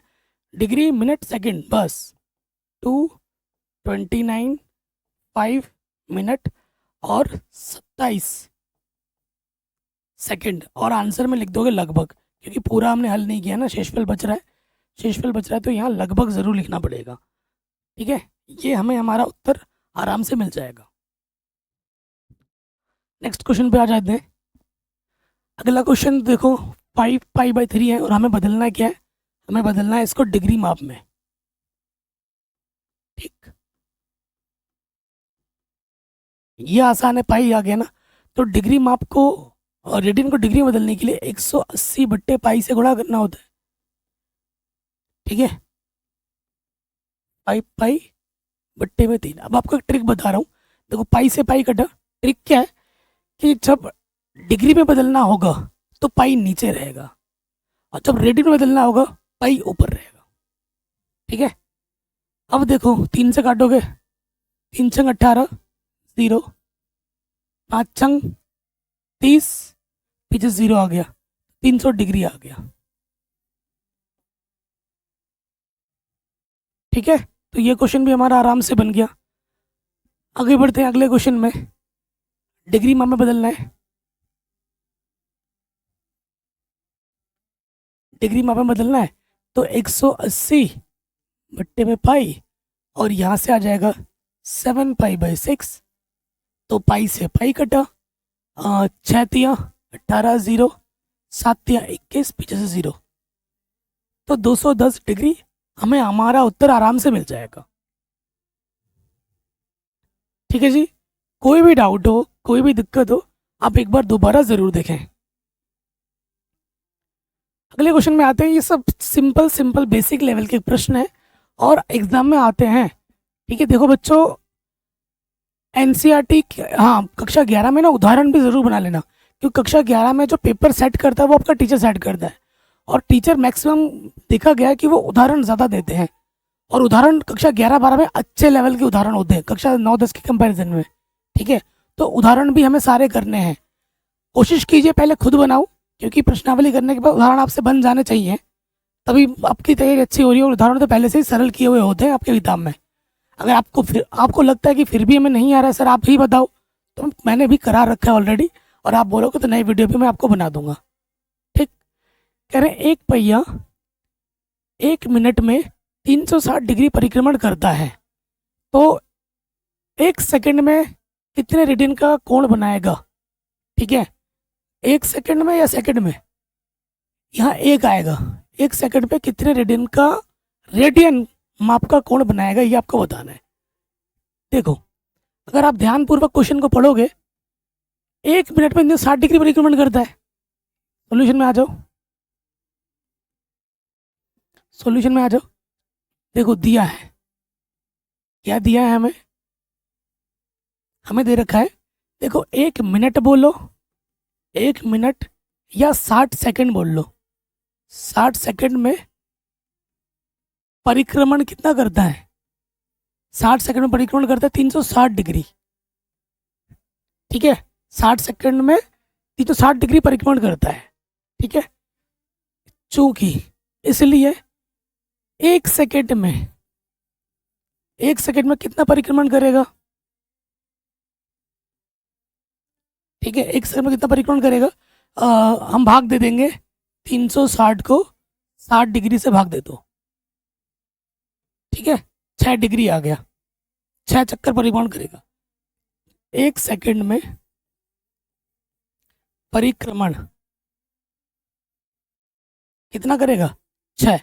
डिग्री मिनट सेकंड बस। 229 5 मिनट और 27 सेकंड, और आंसर में लिख दोगे लगभग, क्योंकि पूरा हमने हल नहीं किया ना, शेषफल बच रहा है। शेषफल बच रहा है तो यहाँ लगभग ज़रूर लिखना पड़ेगा। ठीक है, ये हमें हमारा उत्तर आराम से मिल जाएगा। नेक्स्ट क्वेश्चन पे आ जाते हैं। अगला क्वेश्चन देखो, 5π/3 है और हमें बदलना क्या है, हमें बदलना है इसको डिग्री माप में। ठीक, ये आसान है, पाई आ गया ना। तो डिग्री माप को और रेडियन को डिग्री में बदलने के लिए 180/पाई से गुणा करना होता है। ठीक है, 5π/3। अब आपको एक ट्रिक बता रहा हूँ, देखो पाई से पाई कटा। ट्रिक क्या है कि जब डिग्री में बदलना होगा तो पाई नीचे रहेगा, और जब रेडियन में बदलना होगा पाई ऊपर रहेगा। ठीक है, अब देखो 3 से काटोगे, 3 छंग 18, 0, 5 छंग 30, पीछे 0 आ गया, 300 डिग्री आ गया। ठीक है, तो ये क्वेश्चन भी हमारा आराम से बन गया। आगे बढ़ते हैं अगले क्वेश्चन में। डिग्री माप में बदलना है, डिग्री माप में बदलना है तो 180/पाई, और यहाँ से आ जाएगा 7π/6। तो पाई से पाई कटा, 6 तिया 18, 0, 7 तिया 21, पीछे से 0, तो 210 डिग्री हमें हमारा उत्तर आराम से मिल जाएगा। ठीक है जी, कोई भी डाउट हो, कोई भी दिक्कत हो, आप एक बार दोबारा ज़रूर देखें। अगले क्वेश्चन में आते हैं। ये सब सिंपल बेसिक लेवल के प्रश्न है और एग्जाम में आते हैं। ठीक है, देखो बच्चों, एनसीईआरटी, हाँ कक्षा 11 में ना उदाहरण भी ज़रूर बना लेना, क्योंकि कक्षा 11 में जो पेपर सेट करता है वो आपका टीचर सेट करता है, और टीचर मैक्सिमम देखा गया है कि वो उदाहरण ज़्यादा देते हैं, और उदाहरण कक्षा 11-12 में अच्छे लेवल के उदाहरण होते हैं कक्षा 9-10 के कंपैरिजन में। ठीक है, तो उदाहरण भी हमें सारे करने हैं। कोशिश कीजिए पहले खुद बनाओ, क्योंकि प्रश्नावली करने के बाद उदाहरण आपसे बन जाने चाहिए, तभी आपकी तैयारी अच्छी हो रही है। और उदाहरण तो पहले से ही सरल किए हुए होते हैं आपके किताब में। अगर आपको लगता है कि फिर भी हमें नहीं आ रहा है सर, आप ही बताओ, तो मैंने भी करा रखा है ऑलरेडी, और आप बोलोगे तो नई वीडियो भी मैं आपको बना दूंगा। ठीक, कह रहे हैं एक पहिया 1 मिनट में 360 डिग्री परिक्रमण करता है, तो 1 सेकंड में कितने रेडियन का कोण बनाएगा। ठीक है, 1 सेकंड में या सेकंड में, यहाँ 1 आएगा, 1 सेकंड पे कितने रेडियन माप का कोण बनाएगा, ये आपको बताना है। देखो, अगर आप ध्यानपूर्वक क्वेश्चन को पढ़ोगे, 1 मिनट में 60 डिग्री परिक्रमण करता है। सॉल्यूशन में आ जाओ, सॉल्यूशन में आ जाओ। देखो दिया है, क्या दिया है हमें? हमें दे रखा है, देखो 1 मिनट बोलो, 1 मिनट या 60 सेकंड बोल लो। 60 सेकंड में परिक्रमण कितना करता है? 60 सेकंड में परिक्रमण करता है 360 डिग्री। ठीक है, 60 सेकंड में 360 डिग्री परिक्रमण करता है। ठीक है, चूंकि इसलिए 1 सेकंड में, 1 सेकंड में कितना परिक्रमण करेगा? ठीक है, 1 सेकंड में कितना परिक्रमण करेगा? हम भाग दे देंगे 360 को 60 डिग्री से भाग दे दो। ठीक है, 6 डिग्री आ गया, 6 चक्कर परिक्रमण करेगा। 1 सेकंड में परिक्रमण कितना करेगा? 6।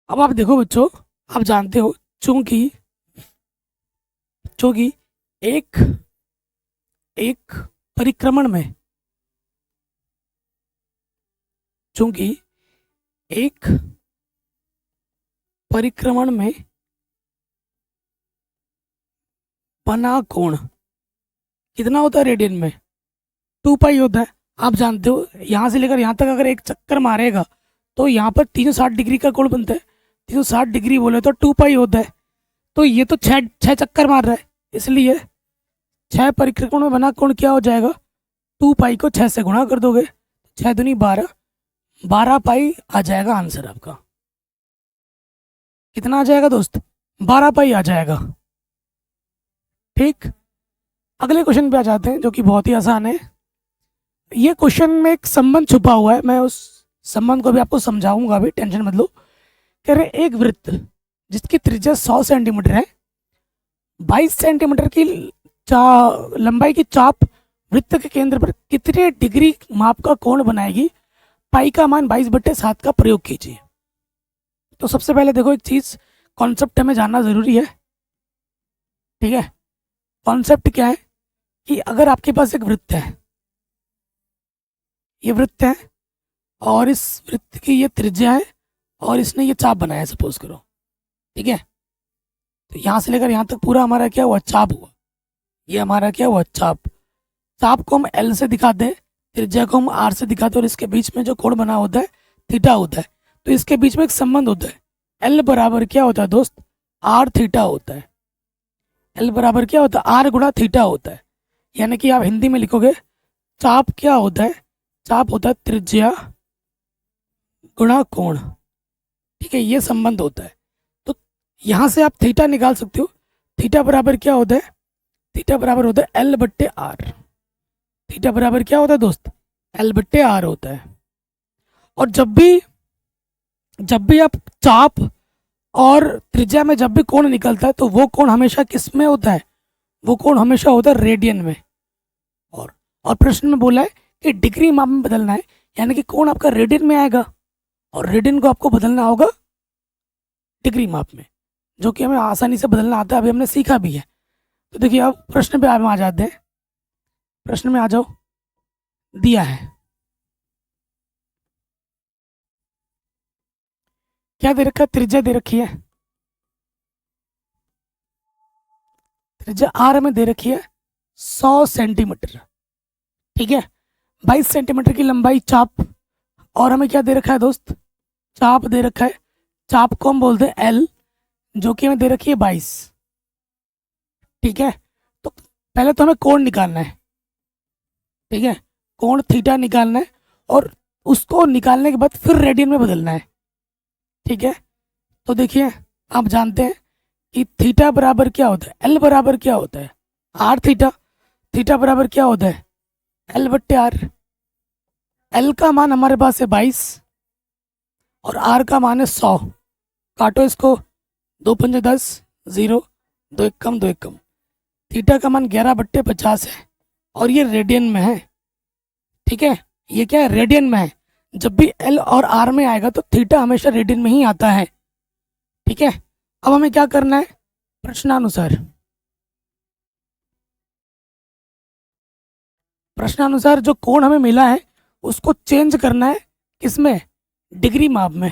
अब आप देखो बच्चों, आप जानते हो चूंकि चूंकि एक एक परिक्रमण में, चूंकि एक परिक्रमण में बना कोण कितना होता है रेडियन में? 2 पाई होता है। आप जानते हो यहाँ से लेकर यहाँ तक अगर एक चक्कर मारेगा तो यहाँ पर 360 डिग्री का कोण बनता है। 360 डिग्री बोले तो 2 पाई होता है। तो ये तो छः चक्कर मार रहा है, इसलिए 6 परिक्रमण में बना कोण क्या हो जाएगा? 2 पाई को 6 से गुणा कर दोगे, 6 दूनी 12, 12 पाई आ जाएगा आंसर आपका। कितना आ जाएगा दोस्त? 12 पाई आ जाएगा। ठीक, अगले क्वेश्चन पे आ जाते हैं जो कि बहुत ही आसान है। ये क्वेश्चन में एक संबंध छुपा हुआ है, मैं उस संबंध को भी आपको समझाऊंगा, अभी टेंशन मत लो। कह रहे एक वृत्त जिसकी त्रिज्या 100 सेंटीमीटर है, 22 सेंटीमीटर की लंबाई की चाप वृत्त के केंद्र पर कितने डिग्री माप का कोण बनाएगी? पाई का मान 22/7 का प्रयोग कीजिए। तो सबसे पहले देखो, एक चीज कॉन्सेप्ट हमें जानना जरूरी है। ठीक है, कॉन्सेप्ट क्या है कि अगर आपके पास एक वृत्त है, ये वृत्त है और इस वृत्त की ये त्रिज्या है और इसने ये चाप बनाया, सपोज करो। ठीक है, तो यहाँ से लेकर यहाँ तक पूरा हमारा क्या हुआ? चाप हुआ। ये हमारा क्या हुआ? चाप। चाप को हम एल से दिखाते हैं, त्रिज्या को हम आर से दिखाते हैं, और इसके बीच में जो कोण बना होता है थीटा होता है। तो इसके बीच में एक संबंध होता है, एल बराबर क्या होता है दोस्त? आर थीटा होता है। एल बराबर क्या होता है? आर गुणा थीटा होता है। यानी कि आप हिंदी में लिखोगे, चाप क्या होता है? चाप होता है त्रिज्या गुणा कोण। ठीक है, ये संबंध होता है। तो यहाँ से आप थीटा निकाल सकते हो। थीटा बराबर क्या होता है? थीटा बराबर होता है L/R। थीटा बराबर क्या होता है दोस्त? L/R होता है। और जब भी आप चाप और त्रिज्या में जब भी कोण निकलता है तो वो कोण हमेशा किस में होता है? वो कोण हमेशा होता है रेडियन में। और प्रश्न में बोला है कि डिग्री माप में बदलना है, यानी कि कोण आपका रेडियन में आएगा और रेडियन को आपको बदलना होगा डिग्री माप में, जो कि हमें आसानी से बदलना आता है, अभी हमने सीखा भी है। तो देखिए, अब प्रश्न पे आप आ जाते हैं। प्रश्न में आ जाओ, दिया है, क्या दे रखा है? त्रिज्या दे रखी है, त्रिज्या आर में दे रखी है 100 सेंटीमीटर। ठीक है, 22 सेंटीमीटर की लंबाई चाप, और हमें क्या दे रखा है दोस्त? चाप दे रखा है। चाप को हम बोलते हैं एल, जो कि हमें दे रखी है 22। ठीक है, तो पहले तो हमें कोण निकालना है। ठीक है, कोण थीटा निकालना है और उसको निकालने के बाद फिर रेडियन में बदलना है। ठीक है, तो देखिए, आप जानते हैं कि थीटा बराबर क्या होता है? एल बराबर क्या होता है? Are theta. थीटा बराबर क्या होता है? L/R। एल का मान हमारे पास है 22 और आर का मान है 100। काटो इसको, 2×5 = 0, 2 एकम 2 एकम। थीटा का मान 11/50 है और ये रेडियन में है। ठीक है, ये क्या है? रेडियन में है। जब भी एल और आर में आएगा तो थीटा हमेशा रेडियन में ही आता है। ठीक है, अब हमें क्या करना है? प्रश्नानुसार जो कोण हमें मिला है उसको चेंज करना है, किसमें? डिग्री माप में,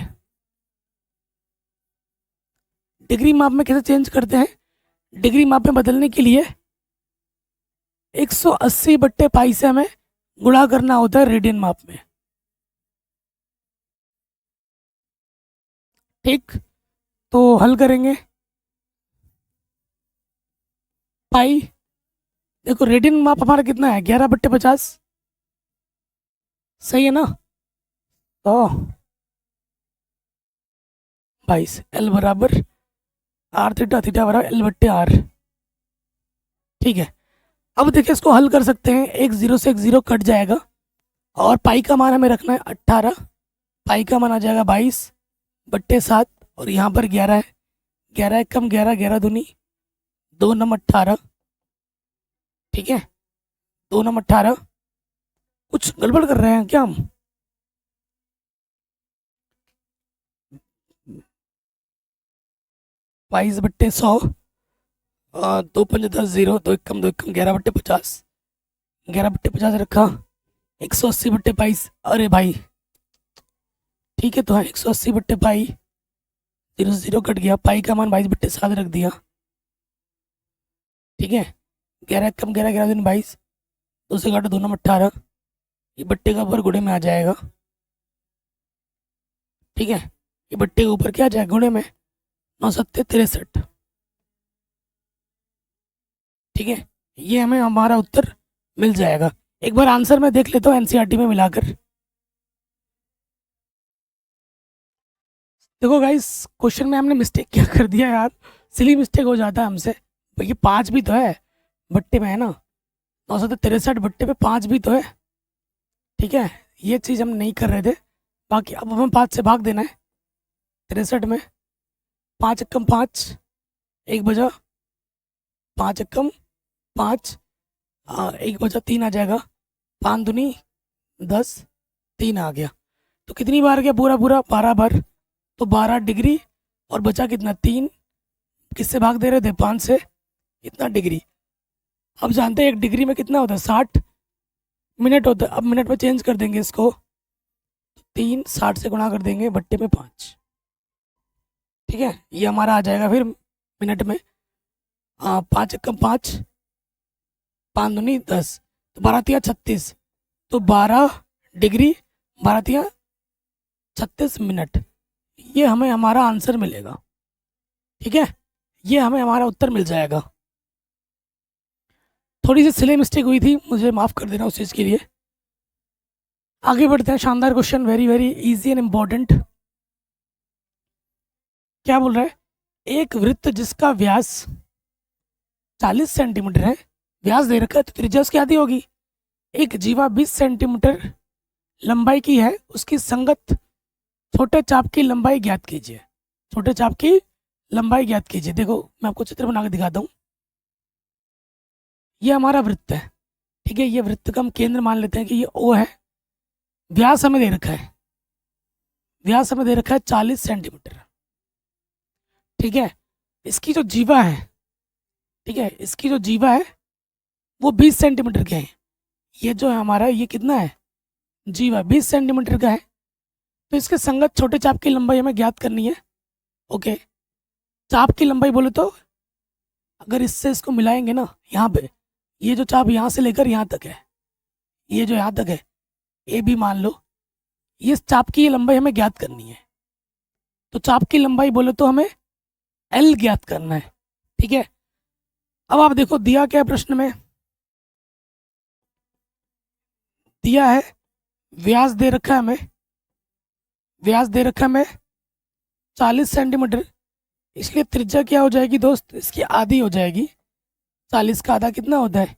डिग्री माप में कैसे चेंज करते हैं? डिग्री माप में बदलने के लिए 180 बट्टे पाई से हमें गुणा करना होता है रेडियन माप में। ठीक, तो हल करेंगे। पाई, देखो रेडियन माप हमारा कितना है, 11/50, सही है ना? तो 22, एल बराबर आर थीटा, थीटा बराबर L/R। ठीक है, अब देखिए इसको हल कर सकते हैं। एक जीरो से एक जीरो कट जाएगा और पाई का मान हमें रखना है 18। पाई का मान आ जाएगा 22/7 और यहाँ पर 11 है। 11 एक कम 11, 11 दूनी 2 नम 18। ठीक है, 2 नम 18। कुछ गड़बड़ कर रहे हैं क्या हम? 22/100, 2×5 = 10, 0, 2 एक कम 2 एक कम 11/50, 11/50 रखा। 180/22, अरे भाई ठीक है, तो है 180/पाई, 0 से 0 कट गया। पाई का मान 22/7 रख दिया। ठीक है, 11 एक कम 11, 11 दूनी 22, 2 से काटो 2 नम 18, ये बट्टे का ऊपर गुणे में आ जाएगा। ठीक है, ये बट्टे के ऊपर क्या आ जाएगा, गुणे में, 9×7 = 63। ठीक है, ये हमें हमारा उत्तर मिल जाएगा। एक बार आंसर मैं देख लेता हूँ एनसीईआरटी में मिलाकर। देखो गाइस, क्वेश्चन में हमने मिस्टेक क्या कर दिया यार, सिली मिस्टेक हो जाता है हमसे। ये 5 भी तो है बट्टे में, है ना? 963 बट्टे पे 5 भी तो है। ठीक है, ये चीज़ हम नहीं कर रहे थे। बाकी अब हमें 5 से भाग देना है। 63 में 5 एकम 5, 1 बजा 5 एकम 5, 1 बजा 3 आ जाएगा। 5 दूनी 10, 3 आ गया। तो कितनी बार गया पूरा पूरा? 12 बार। तो 12 डिग्री और बचा कितना, 3। किससे भाग दे रहे थे? 5 से। इतना डिग्री। अब जानते हैं 1 डिग्री में कितना होता है, 60 मिनट होता है। अब मिनट में चेंज कर देंगे इसको, 3 60 से गुणा कर देंगे बट्टे में 5। ठीक है, ये हमारा आ जाएगा फिर मिनट में। 5 एकम 5, 5 दूनी 10, तो 12×3 = 36। तो 12 डिग्री 12×3 = 36 मिनट। ये हमें हमारा आंसर मिलेगा। ठीक है, ये हमें हमारा उत्तर मिल जाएगा। थोड़ी सी सिली मिस्टेक हुई थी, मुझे माफ़ कर देना उस चीज़ के लिए। आगे बढ़ते हैं। शानदार question, very very easy and important. क्या बोल रहा है? एक वृत्त जिसका व्यास 40 सेंटीमीटर है, व्यास दे रखा है तो त्रिज्या उसकी आधी होगी। एक जीवा 20 सेंटीमीटर लंबाई की है, उसकी संगत छोटे चाप की लंबाई ज्ञात कीजिए। छोटे चाप की लंबाई ज्ञात कीजिए। देखो मैं आपको चित्र बना के दिखाता हूँ। ये हमारा वृत्त है। ठीक है, ये वृत्त का हम केंद्र मान लेते हैं कि ये ओ है। व्यास हमें दे रखा है, व्यास हमें दे रखा है 40 सेंटीमीटर। ठीक है, इसकी जो जीवा है, ठीक है, इसकी जो जीवा है वो 20 सेंटीमीटर के है। ये जो है हमारा, ये कितना है, जीवा 20 सेंटीमीटर का है। तो इसके संगत छोटे चाप की लंबाई हमें ज्ञात करनी है। ओके, चाप की लंबाई बोले तो अगर इससे इसको मिलाएंगे ना, यहाँ पे ये जो चाप यहाँ से लेकर यहाँ तक है, ये जो यहाँ तक है, ए भी मान लो, ये चाप की लंबाई हमें ज्ञात करनी है। तो चाप की लंबाई बोले तो हमें एल ज्ञात करना है। ठीक है, अब आप देखो दिया क्या है प्रश्न में, दिया है व्यास दे रखा है हमें, व्यास दे रखा है हमें 40 सेंटीमीटर। इसलिए त्रिज्या क्या हो जाएगी दोस्त, इसकी आधी हो जाएगी। 40 का आधा कितना होता है,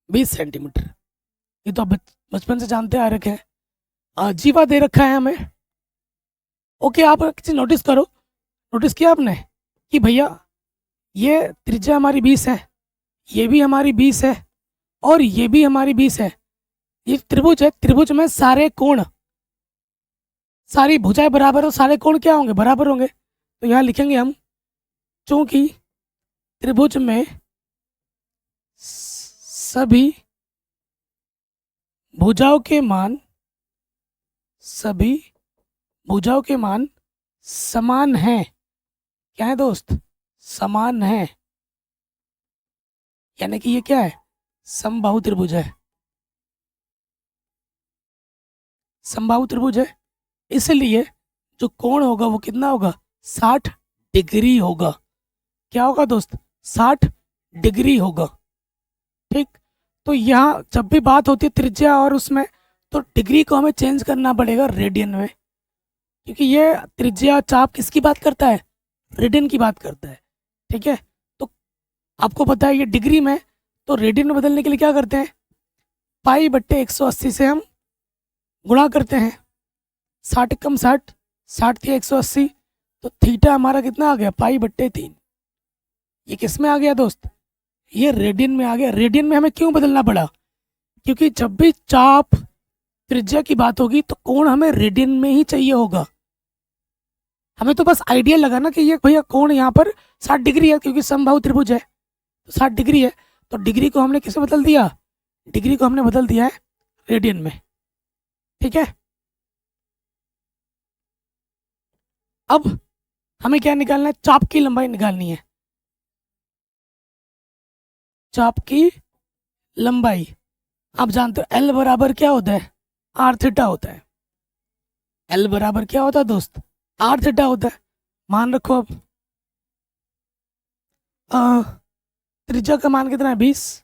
20 सेंटीमीटर। ये तो आप बचपन से जानते आ रखे हैं। जीवा दे रखा है हमें। ओके, आप किसी नोटिस करो, नोटिस किया आपने कि भैया ये त्रिज्या हमारी 20 है, ये भी हमारी 20 है और ये भी हमारी 20 है। ये त्रिभुज है, त्रिभुज में सारे कोण, सारी भुजाएं बराबर हो, सारे कोण क्या होंगे, बराबर होंगे। तो यहाँ लिखेंगे हम, चूंकि त्रिभुज में सभी भुजाओं के मान, सभी भुजाओं के मान समान हैं। क्या है दोस्त? समान है, यानी कि ये क्या है? समबाहु त्रिभुज है। समबाहु त्रिभुज है, इसलिए जो कोण होगा वो कितना होगा? 60 डिग्री होगा। क्या होगा दोस्त? 60 डिग्री होगा। ठीक, तो यहाँ जब भी बात होती है त्रिज्या और उसमें, तो डिग्री को हमें चेंज करना पड़ेगा रेडियन में, क्योंकि ये त्रिज्या चाप किसकी बात करता है? रेडियन की बात करता है। ठीक है, तो आपको पता है ये डिग्री में, तो रेडियन में बदलने के लिए क्या करते हैं? पाई बट्टे 180 से हम गुणा करते हैं। 60 कम 60, 60 थी 180, तो थीटा हमारा कितना आ गया? पाई बट्टे 3। ये किस में आ गया दोस्त? ये रेडियन में आ गया। रेडियन में हमें क्यों बदलना पड़ा? क्योंकि जब भी चाप त्रिज्या की बात होगी तो कोण हमें रेडियन में ही चाहिए होगा। हमें तो बस आइडिया लगा ना कि ये भैया कोण यहाँ पर 60 डिग्री है, क्योंकि समबाहु त्रिभुज है तो 60 डिग्री है, तो डिग्री को हमने किसे बदल दिया? डिग्री को हमने बदल दिया है रेडियन में। ठीक है, अब हमें क्या निकालना है? चाप की लंबाई निकालनी है। चाप की लंबाई आप जानते हो एल बराबर क्या होता है? आर थीटा होता है। एल बराबर क्या होता है दोस्त? आर थीटा होता है। मान रखो अब त्रिज्या का मान कितना है? 20,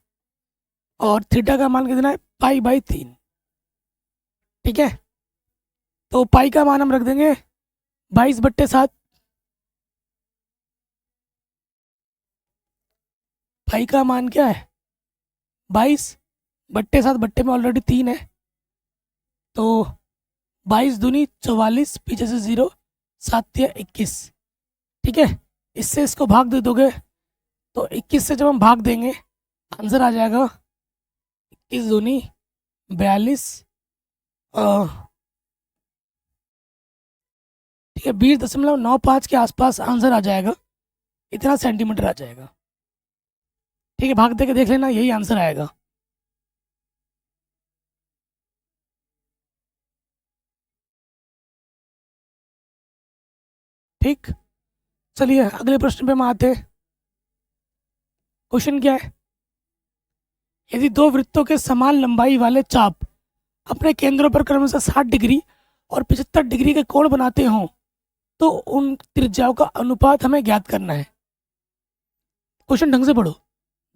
और थीटा का मान कितना है? Pi by 3। ठीक है, तो पाई का मान हम रख देंगे 22/7। पाई का मान क्या है? 22/7, बट्टे में ऑलरेडी 3 है, तो 22 दूनी 44, पीछे से 0, 7 या 21। ठीक है, इससे इसको भाग दे दोगे तो 21 से जब हम भाग देंगे आंसर आ जाएगा 21 दूनी 42, ठीक है 20.95 के आसपास आंसर आ जाएगा। इतना सेंटीमीटर आ जाएगा। ठीक है, भाग दे के देख लेना, यही आंसर आएगा। ठीक, चलिए अगले प्रश्न पे हम आते हैं। क्वेश्चन क्या है? यदि दो वृत्तों के समान लंबाई वाले चाप अपने केंद्रों पर क्रमशः 60 डिग्री और 75 डिग्री के कोण बनाते हों तो उन त्रिज्याओं का अनुपात हमें ज्ञात करना है। क्वेश्चन ढंग से पढ़ो।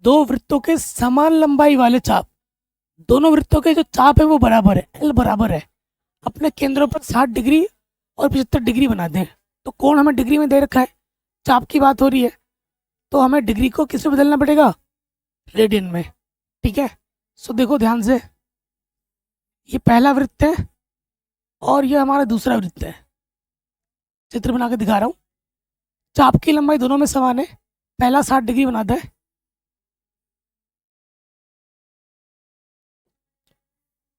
दो वृत्तों के समान लंबाई वाले चाप, दोनों वृत्तों के जो चाप है वो बराबर है, एल बराबर है, अपने केंद्रों पर 60 डिग्री और 75 डिग्री बनाते हैं। तो कोण हमें डिग्री में दे रखा है, चाप की बात हो रही है, तो हमें डिग्री को किस में बदलना पड़ेगा? रेडियन में। ठीक है, सो देखो ध्यान से, ये पहला वृत्त है और ये हमारा दूसरा वृत्त है। चित्र बना के दिखा रहा हूँ। चाप की लंबाई दोनों में समान है। पहला 60 डिग्री बनाता है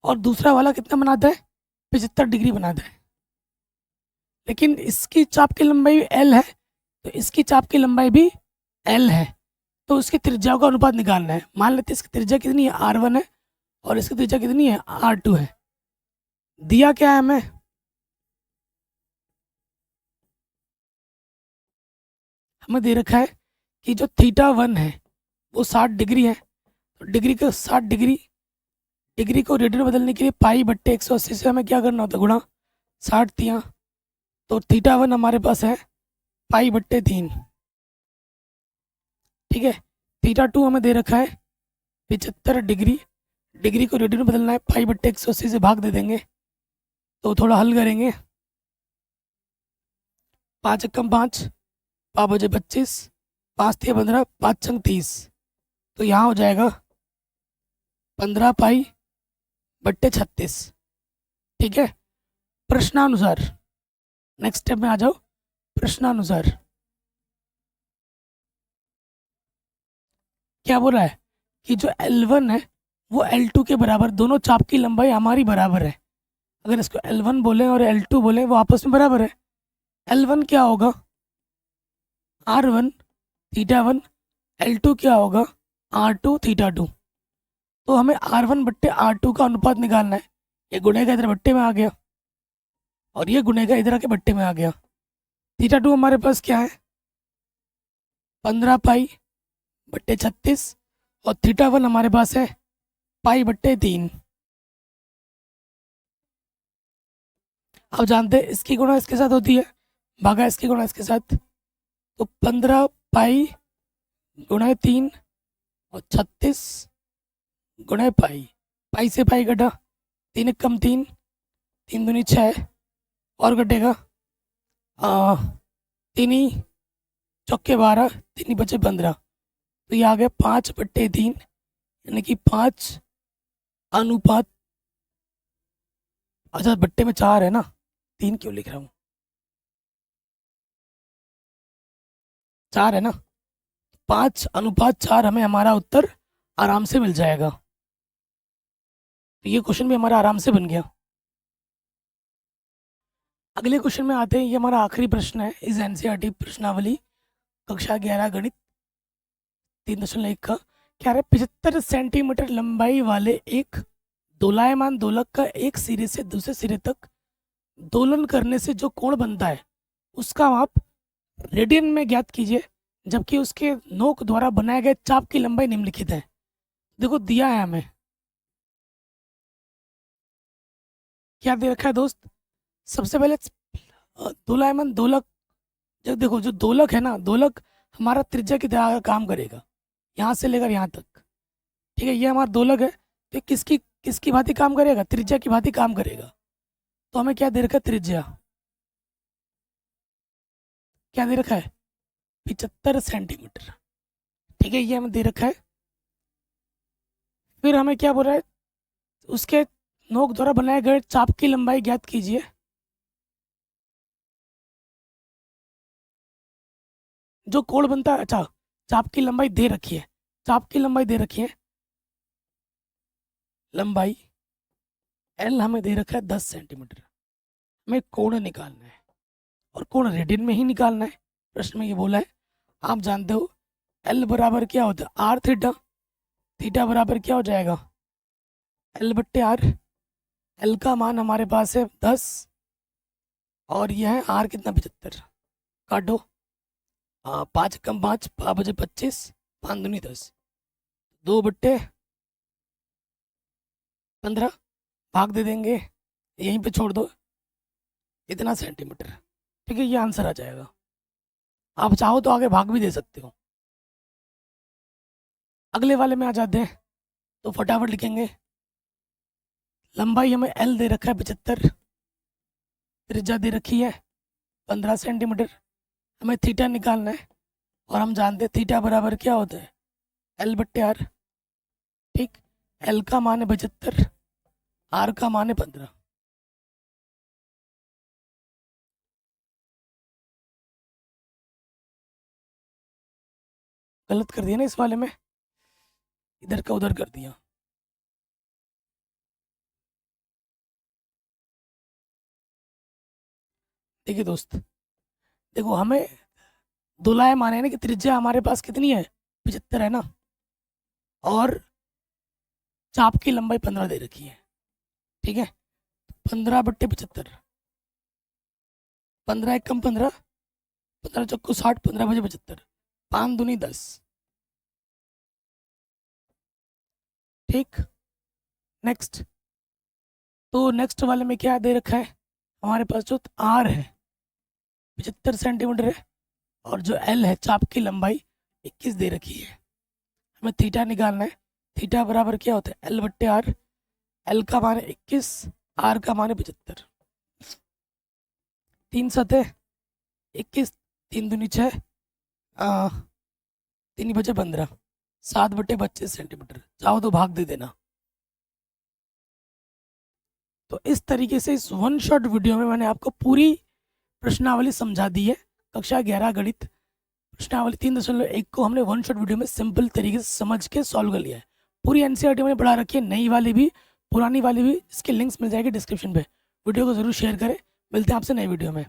और दूसरा वाला कितना बनाता है? 75 डिग्री बनाता है। लेकिन इसकी चाप की लंबाई एल है, तो इसकी चाप की लंबाई भी एल है, तो इसकी त्रिज्याओं का अनुपात निकालना है। मान लेते हैं इसकी त्रिज्या कितनी है? R1 है, और इसकी त्रिज्या कितनी है? R2 है। दिया क्या है हमें? हमें दे रखा है कि जो θ1 है वो 60 डिग्री है, तो डिग्री को 60 डिग्री, डिग्री को रेडियन बदलने के लिए पाई बट्टे 180 से हमें क्या करना होता है? गुणा 60 तियाँ, तो θ1 हमारे पास है पाई बट्टे 3। ठीक है, θ2 हमें दे रखा है 75 डिग्री, डिग्री को रेडियन बदलना है, पाई बट्टे 180 से भाग दे देंगे, तो थोड़ा हल करेंगे। 5 एकम 5, 5 बजे 25, 5 तिया 15, 5 छंग 30, तो यहाँ हो जाएगा 15 पाई बट्टे 36। ठीक है, प्रश्नानुसार नेक्स्ट स्टेप में आ जाओ। प्रश्नानुसार क्या बोल रहा है कि जो L1 है वो L2 के बराबर, दोनों चाप की लंबाई हमारी बराबर है। अगर इसको L1 बोले और L2 बोले, वो आपस में बराबर है। L1 क्या होगा? R1 θ1, L2 क्या होगा? R2 θ2। तो हमें R1 बट्टे R2 का अनुपात निकालना है। ये गुणे का इधर बट्टे में आ गया। और ये गुनेगा इधर आके बट्टे में आ गया। थीटा 2 हमारे पास क्या है 15 पाई बट्टे 36 और थीटा 1 हमारे पास है पाई बट्टे 3। अब जानते हैं इसकी गुणा इसके साथ होती है भागा इसकी गुणा इसके साथ, तो 15 पाई गुणा 3 और 36 गुणा पाई, पाई से पाई कटा 3 एक कम 3, 3 दूनी 6 और कटेगा 3 ही चौके 12, 3 ही बचे 15, तो ये आ गया 5 बट्टे 3 यानी कि 5 अनुपात, अच्छा बट्टे में 4 है ना, 3 क्यों लिख रहा हूँ, 4 है ना, 5 अनुपात 4 हमें हमारा उत्तर आराम से मिल जाएगा। तो ये क्वेश्चन भी हमारा आराम से बन गया। अगले क्वेश्चन में आते हैं, ये हमारा आखिरी प्रश्न है इस एनसीईआरटी प्रश्नावली कक्षा 11 गणित 3.1 का। क्या है 75 सेंटीमीटर लंबाई वाले एक दोलायमान दोलक का एक सिरे से दूसरे सिरे तक दोलन करने से जो कोण बनता है उसका माप रेडियन में ज्ञात कीजिए, जबकि उसके नोक द्वारा बनाए गए चाप की लंबाई निम्नलिखित है। देखो दिया है हमें, क्या दे रखा है दोस्त, सबसे पहले दोलायमान दोलक, जब देखो जो दोलक है ना, दोलक हमारा त्रिज्या की तरह काम करेगा यहाँ से लेकर यहाँ तक, ठीक है, ये हमारा दोलक है, तो किसकी किसकी भांति काम करेगा, त्रिज्या की भांति काम करेगा। तो हमें क्या दे रखा है त्रिज्या, क्या दे रखा है 75 सेंटीमीटर, ठीक है, ये हमें दे रखा है। फिर हमें क्या बोल रहा है, उसके नोक द्वारा बनाए गए चाप की लंबाई ज्ञात कीजिए, जो कोण बनता है, अच्छा चाप की लंबाई दे रखी है, चाप की लंबाई दे रखी है, लंबाई एल हमें दे रखा है 10 सेंटीमीटर, हमें कोण निकालना है और कोण रेडियन में ही निकालना है, प्रश्न में ये बोला है। आप जानते हो एल बराबर क्या होता है आर थीटा, थीटा बराबर क्या हो जाएगा एल बट्टे आर, एल का मान हमारे पास है 10 और यह है आर कितना 75, काटो 5 कम 5 5 बजे 25 5 दूनी 10, 2 बट्टे 15, भाग दे देंगे यहीं पे छोड़ दो इतना सेंटीमीटर, ठीक है, ये आंसर आ जाएगा। आप चाहो तो आगे भाग भी दे सकते हो। अगले वाले में आ जाते हैं, तो फटाफट लिखेंगे, लंबाई हमें एल दे रखा है 75, त्रिज्या दे रखी है 15 सेंटीमीटर, हमें थीटा निकालना है और हम जानते हैं थीटा बराबर क्या होता है एल बट्टे आर, ठीक, एल का मान है 75, आर का मान है 15। गलत कर दिया ना इस वाले में, इधर का उधर कर दिया, देखिए दोस्त, देखो हमें दोलाय माने ना कि त्रिज्या हमारे पास कितनी है 75 है ना, और चाप की लंबाई 15 दे रखी है, ठीक है, 15 बट्टे 75, 15 एक कम 15, 15 चौको 60, 15 बजे 75, 5 दूनी 10, ठीक। नेक्स्ट, तो नेक्स्ट वाले में क्या दे रखा है हमारे पास, जो आर है 75 सेंटीमीटर है और जो एल है चाप की लंबाई 21 दे रखी है, हमें थीटा निकालना है, थीटा बराबर क्या होता है एल बट्टे आर, एल का मान है 21, आर का मान है 75, 3 सतह 21, 3 दूनी 6, 3 बचे 15, 7 बट्टे 25 सेंटीमीटर, चाहो तो भाग दे देना। तो इस तरीके से इस वन शॉट वीडियो में मैंने आपको पूरी प्रश्नावली समझा दी है। कक्षा 11 गणित प्रश्नावली 3.1 को हमने वन शॉट वीडियो में सिंपल तरीके से समझ के सॉल्व कर लिया है। पूरी एनसीईआरटी मैंने पढ़ा रखी है, नई वाली भी पुरानी वाली भी, इसके लिंक्स मिल जाएगी डिस्क्रिप्शन पे। वीडियो को जरूर शेयर करें, मिलते हैं आपसे नई वीडियो में।